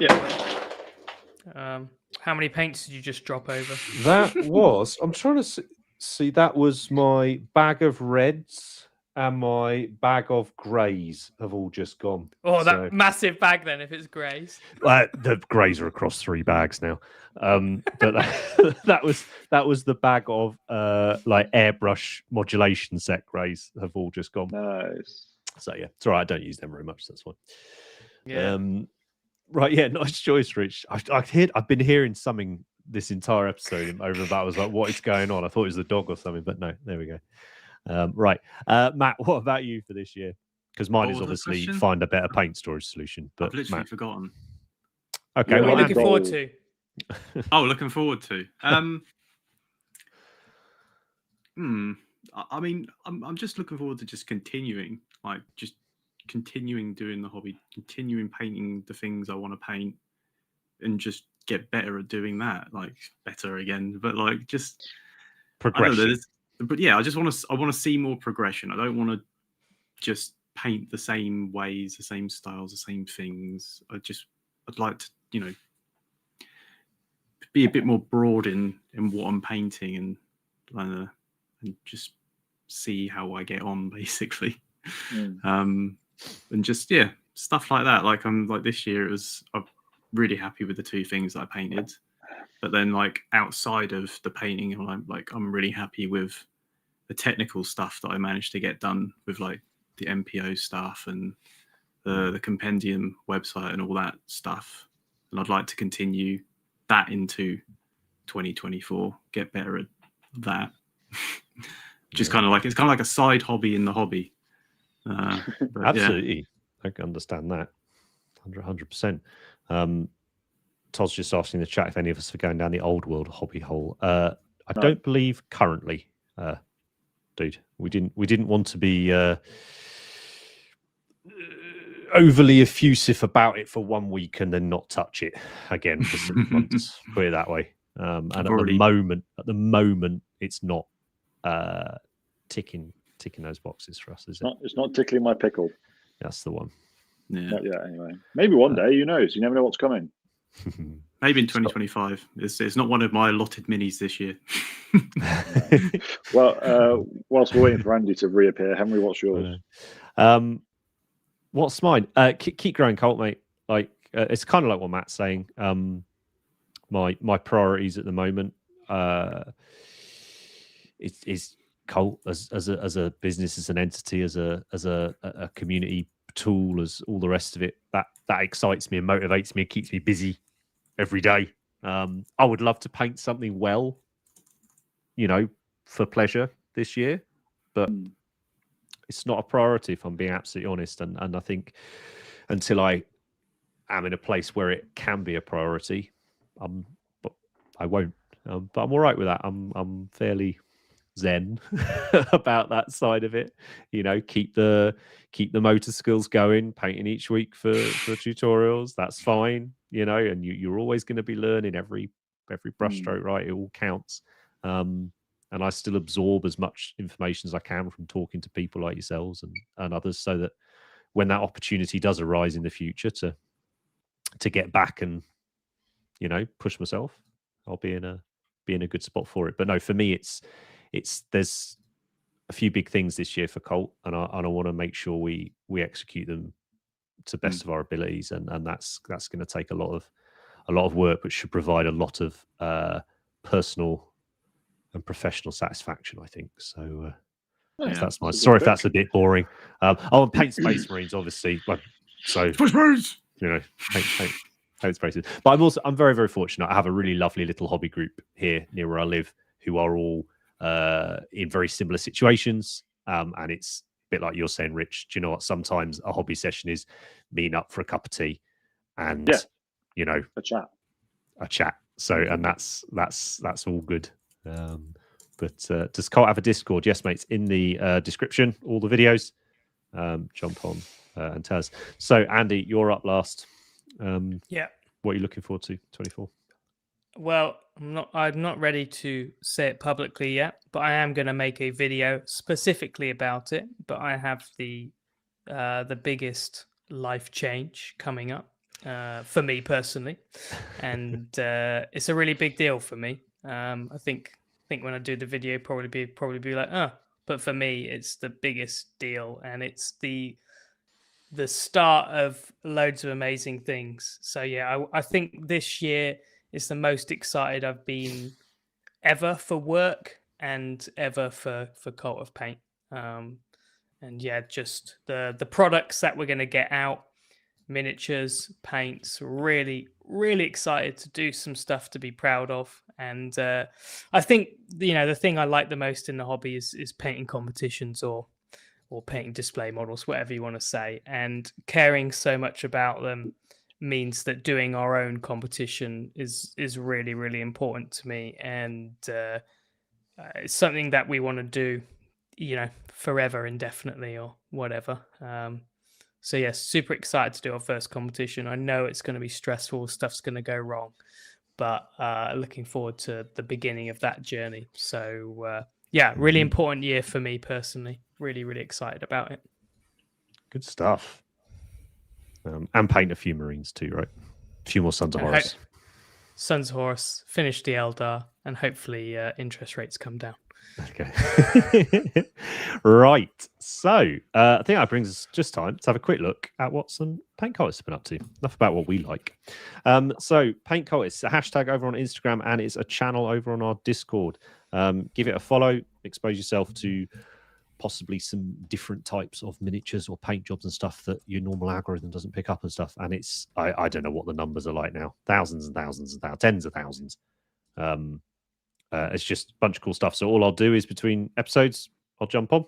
How many paints did you just drop over? That was. I'm trying to see. That was my bag of reds and my bag of greys have all just gone. Oh, that massive bag then, if it's greys. The greys are across 3 bags now. But that was the bag of like airbrush modulation set greys have all just gone. Nice. So yeah, it's all right. I don't use them very much. That's fine. Yeah. Right. Yeah. Nice choice, Rich. I've been hearing something this entire episode over about. I was like, what is going on? I thought it was the dog or something, but no. There we go. Right, Matt, what about you for this year? Because mine is obviously find a better paint storage solution. But I've literally forgotten. Okay, what are you looking forward to? Looking forward to. I mean, I'm just looking forward to just continuing doing the hobby, continuing painting the things I want to paint, and just get better at doing that, like better again. But like just progression. But yeah, I want to see more progression. I don't want to just paint the same ways, the same styles, the same things. I'd like to, be a bit more broad in what I'm painting and just see how I get on, basically. And just stuff like that. Like this year I'm really happy with the 2 things that I painted. But then, like outside of the painting, I'm really happy with the technical stuff that I managed to get done with like the MPO stuff and the compendium website and all that stuff. And I'd like to continue that into 2024. Get better at that. Just kind of like it's kind of like a side hobby in the hobby. Absolutely, I can understand that. 100%. Todd's just asking in the chat if any of us are going down the old world hobby hole. I don't believe currently, dude. We didn't want to be overly effusive about it for 1 week and then not touch it again for 6 months. Put it that way. And at the moment, it's not ticking those boxes for us. Is it? It's not tickling my pickle. That's the one. Yeah. Not yet, anyway. Maybe one day. Who knows? You never know what's coming. Maybe in 2025. It's not one of my allotted minis this year. Well, whilst we're waiting for Andy to reappear, Henry, what's yours? What's mine? Keep growing, Colt, mate. Like it's kind of like what Matt's saying. My priorities at the moment is Colt as a business, as an entity, as a community tool, as all the rest of it. That excites me and motivates me and keeps me busy every day. I would love to paint something well, for pleasure this year, but it's not a priority, if I'm being absolutely honest. And I think until I am in a place where it can be a priority, but I won't. But I'm all right with that. I'm fairly zen about that side of it. Keep the motor skills going, painting each week for tutorials. That's fine. And you're always going to be learning every brushstroke, right? It all counts. And I still absorb as much information as I can from talking to people like yourselves and others, so that when that opportunity does arise in the future to get back and push myself, I'll be in a good spot for it. But no, for me, it's there's a few big things this year for Colt, and I want to make sure we execute them to best of our abilities, and that's going to take a lot of work, but should provide a lot of personal and professional satisfaction, I think. So that's my. Sorry if that's a bit boring. And paint Space Marines, obviously. So Space Marines, paint spaces. But I'm very, very fortunate. I have a really lovely little hobby group here near where I live, who are all in very similar situations, and it's bit like you're saying, Rich. Do you know what? Sometimes a hobby session is meeting up for a cup of tea and you know, a chat. So, and that's all good. But does Colt have a Discord? Yes, mate. It's in the description. All the videos. Jump on and tell us. So, Andy, you're up last. Yeah. What are you looking forward to? 24. Well, I'm not ready to say it publicly yet, but I am going to make a video specifically about it. But I have the biggest life change coming up for me personally, and it's a really big deal for me. I think when I do the video, probably be like, oh, but for me, it's the biggest deal, and it's the start of loads of amazing things. So yeah, I think this year is the most excited I've been ever for work and ever for Cult of Paint. And yeah, just the products that we're going to get out, miniatures, paints, really, really excited to do some stuff to be proud of. And I think, you know, the thing I like the most in the hobby is painting competitions or painting display models, whatever you want to say. And caring so much about them means that doing our own competition is really, really important to me. And it's something that we want to do, you know, forever, indefinitely, or whatever. So yes, super excited to do our first competition. I know it's going to be stressful, stuff's going to go wrong, but looking forward to the beginning of that journey. So yeah, really important year for me personally. Really, really excited about it. Good stuff. And paint a few Marines too, right? A few more Sons of Horus. Sons of Horus, finish the Eldar, and hopefully interest rates come down. Okay. Right. So I think that brings us just time to have a quick look at what some paint cultists have been up to. Enough about what we like. So paint cultists, a hashtag over on Instagram, and it's a channel over on our Discord. Give it a follow, expose yourself to possibly some different types of miniatures or paint jobs and stuff that your normal algorithm doesn't pick up and stuff. And it's, I don't know what the numbers are like now. Thousands and thousands and thousands, tens of thousands. It's just a bunch of cool stuff. So all I'll do is between episodes, I'll jump on,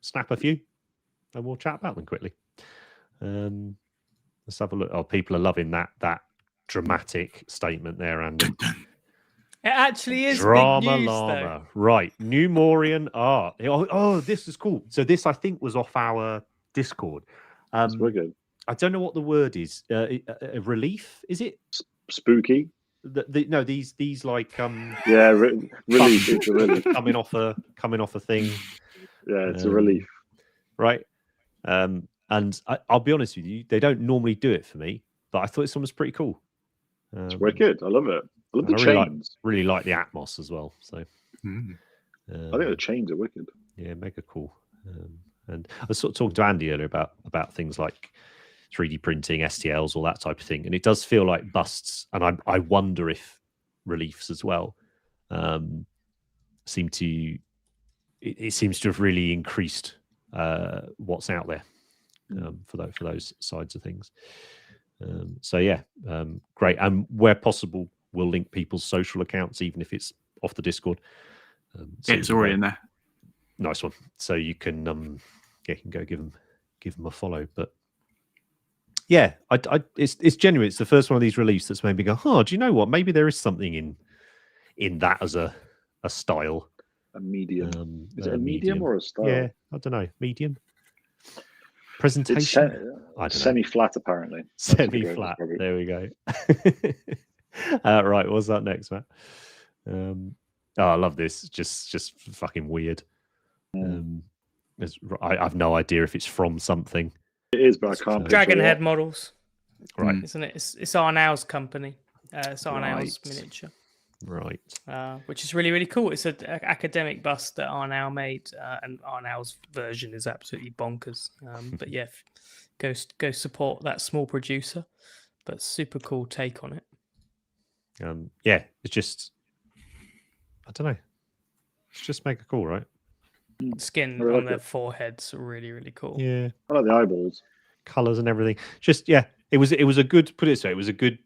snap a few, and we'll chat about them quickly. Let's have a look. Oh, people are loving that dramatic statement there, Andy. It actually is Drama big news, llama. Right. Numorian art. Oh, this is cool. So this, I think, was off our Discord. That's wicked. I don't know what the word is. Relief, is it? Spooky. No, these like relief. It's a relief. coming off a thing. Yeah, it's a relief. Right. And I'll be honest with you, they don't normally do it for me, but I thought this one was pretty cool. It's wicked. I love it. I love the chains. Really like the Atmos as well. So I think the chains are wicked. Yeah, mega cool. And I was sort of talking to Andy earlier about things like 3D printing, STLs, all that type of thing, and it does feel like busts. And I wonder if reliefs as well seem to have really increased what's out there for those sides of things. So yeah, great. And where possible, we'll link people's social accounts, even if it's off the Discord. So it's already in there. Nice one. So you can you can go give them a follow. But yeah, it's genuine. It's the first one of these reliefs that's made me go, oh, do you know what? Maybe there is something in that as a style. A medium. Is it a medium or a style? Yeah, I don't know. Medium. Presentation. I don't know. Semi-flat, apparently. Semi-flat. There we go. Right, what's that next, Matt? I love this. Just fucking weird. I have no idea if it's from something. It is, but I can't. Dragon head models, right? Isn't it? It's Arnaud's company. It's Arnaud's miniature, right? Which is really, really cool. It's an academic bust that Arnaud made, and Arnaud's version is absolutely bonkers. But yeah, go support that small producer. But super cool take on it. Yeah, it's just, I don't know. It's just mega cool, right? Skin on their foreheads are really, really cool. Yeah, I like the eyeballs, colors and everything. Just yeah, it was a good, put it so, it was a good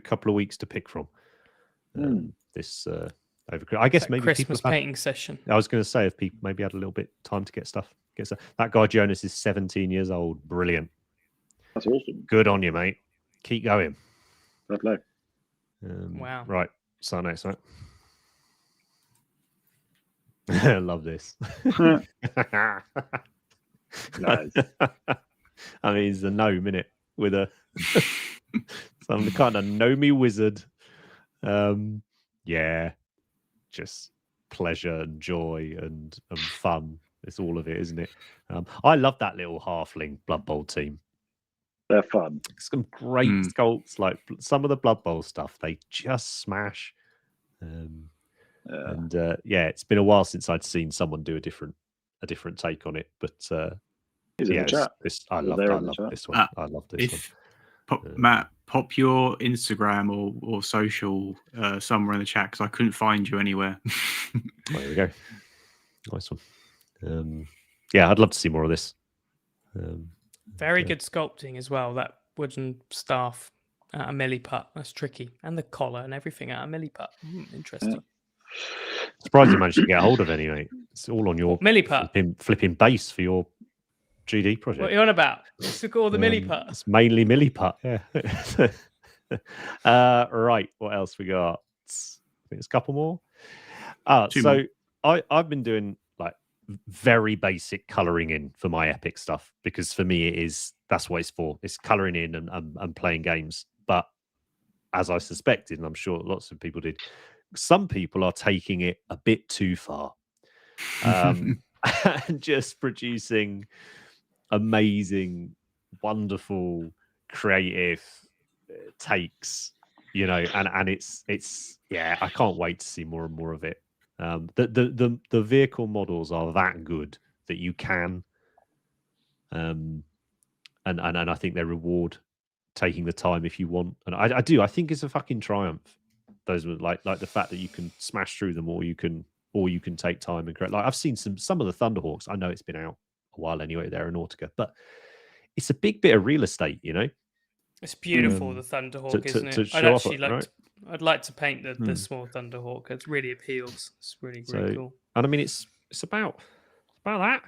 couple of weeks to pick from. This I guess maybe Christmas people painting session. I was going to say if people maybe had a little bit time to get stuff. That guy Jonas is 17 years old. Brilliant. That's awesome. Good on you, mate. Keep going. Fair play. Wow. Right. Start next, right? I love this. Nice. I mean, he's a gnome, innit? With some kind of gnomey wizard. Yeah. Just pleasure and joy and fun. It's all of it, isn't it? I love that little halfling Blood Bowl team. They're fun. Some great sculpts, like some of the Blood Bowl stuff. They just smash. And it's been a while since I'd seen someone do a different take on it. But He's in the chat. I love this one. I love this one. Matt, pop your Instagram or social somewhere in the chat because I couldn't find you anywhere. There we go. Nice one. I'd love to see more of this. Very good sculpting as well. That wooden staff at a milliput. That's tricky. And the collar and everything at a milliput. Interesting. Surprised you managed to get a hold of it anyway. It's all on your milliput. Flipping base for your GD project. What are you on about? Let's look at all the milliput. It's mainly milliput, yeah. Right, what else we got? I think there's a couple more. I've been doing like very basic colouring in for my epic stuff because for me that's what it's for. It's colouring in and playing games. But as I suspected, and I'm sure lots of people did, some people are taking it a bit too far. And just producing amazing, wonderful, creative takes, and it's I can't wait to see more and more of it. The vehicle models are that good that you can, and I think they reward taking the time if you want, and I do. I think it's a fucking triumph. Those were like the fact that you can smash through them, or you can take time and create. Like I've seen some of the Thunderhawks. I know it's been out a while anyway. They're Aeronautica, but it's a big bit of real estate, It's beautiful, the Thunderhawk, isn't it? I'd like to paint the small Thunderhawk. It really appeals. It's really cool. And I mean, it's about that.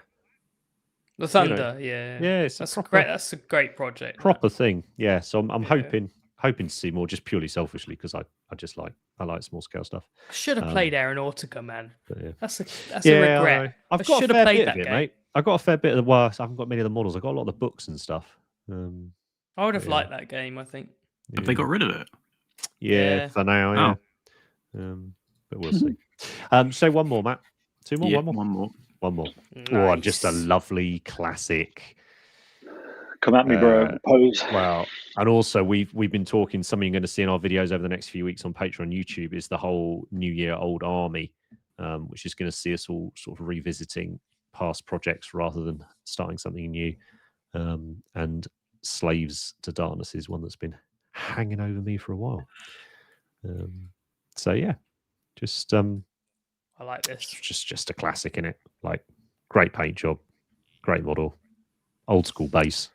The Thunder, yeah. That's great. That's a great project. Proper thing, yeah. So I'm hoping to see more, just purely selfishly because I like small scale stuff. I should have played Aeronautica, man. Yeah. That's a regret. I should have played that game, mate. I got a fair bit of the worst. I haven't got many of the models. I got a lot of the books and stuff. I would have liked that game, I think. Have they got rid of it? Yeah, for now, yeah. But we'll see. Say one more, Matt. Two more, one more. Nice. Oh, just a lovely classic. Come at me, bro. Pose. Well, and also we've been talking. Something you're going to see in our videos over the next few weeks on Patreon and YouTube is the whole New Year Old Army, which is going to see us all sort of revisiting past projects rather than starting something new. And Slaves to Darkness is one that's been hanging over me for a while. So yeah, just I like this. Just a classic, innit? Like great paint job, great model, old school base,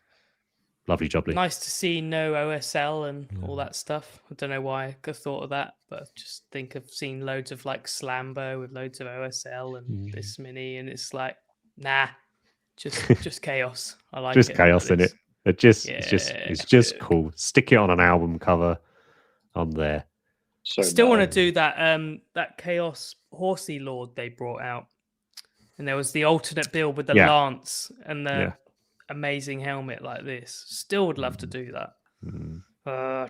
lovely jubbly. Nice to see no OSL and all that stuff. I don't know why I thought of that, but I just think I've seen loads of like Slambo with loads of OSL and this mini, and it's like, nah, just chaos. I like just it. Chaos in it. It's just cool. Stick it on an album cover. I'm there. So still want to do that Chaos Horsey Lord they brought out, and there was the alternate build with the lance and the amazing helmet like this. Still would love to do that.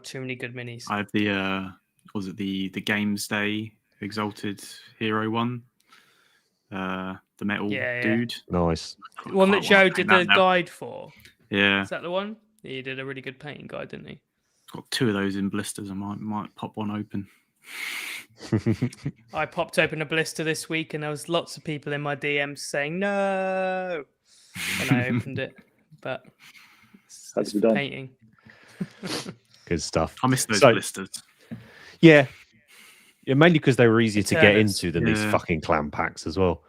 Too many good minis. I have the Games Day Exalted Hero one, the metal dude. Nice. One that Joe did the guide for. Yeah. Is that the one? He did a really good painting guide, didn't he? Got two of those in blisters. I might pop one open. I popped open a blister this week, and there was lots of people in my DMs saying no, and I opened it. But that's done. Painting. Good stuff. I missed those blisters. Yeah, mainly because they were easier to get into than these fucking clan packs as well.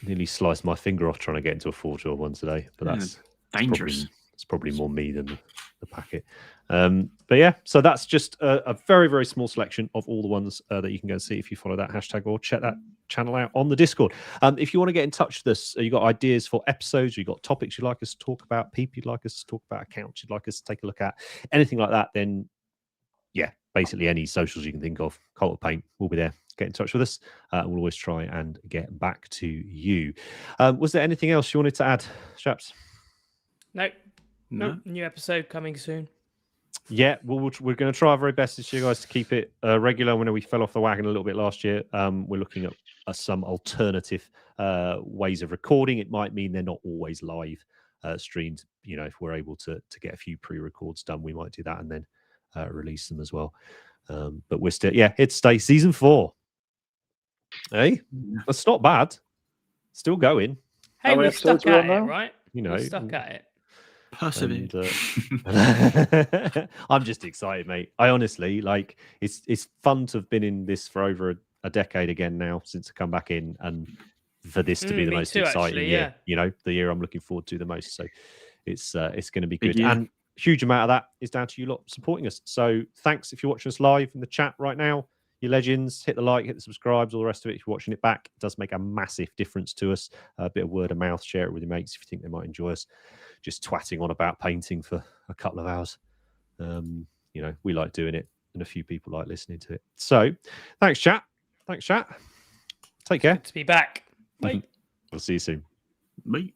Nearly sliced my finger off trying to get into a 4-job one today, but that's dangerous. It's probably more me than the packet. But yeah, so that's just a very, very small selection of all the ones that you can go see if you follow that hashtag or check that channel out on the Discord. If you want to get in touch with us, you got ideas for episodes, you got topics you'd like us to talk about, people you'd like us to talk about, accounts you'd like us to take a look at, anything like that, then yeah, basically any socials you can think of, Cult of Paint will be there. Get in touch with us. We'll always try and get back to you. Was there anything else you wanted to add, chaps? Nope. New episode coming soon. Yeah, well, we're going to try our very best this year, guys, to keep it regular. When we fell off the wagon a little bit last year, we're looking at some alternative ways of recording. It might mean they're not always live streamed. You know, if we're able to get a few pre-records done, we might do that and then release them as well. But we're still, here to stay. Season 4. Hey, that's not bad. Still going. Hey, we're stuck at it, right? You know, we're stuck at it. Persevere. I'm just excited, mate. I honestly it's fun to have been in this for over a decade again now since I come back in, and for this to be the most exciting year. Yeah. You know, the year I'm looking forward to the most. So it's going to be good. And huge amount of that is down to you lot supporting us. So thanks if you're watching us live in the chat right now. You legends, hit the like, hit the subscribes, all the rest of it. If you're watching it back, it does make a massive difference to us. A bit of word of mouth, share it with your mates if you think they might enjoy us. Just twatting on about painting for a couple of hours. You know, we like doing it, and a few people like listening to it. So thanks, chat. Take care. Good to be back. Bye. We'll see you soon. Bye.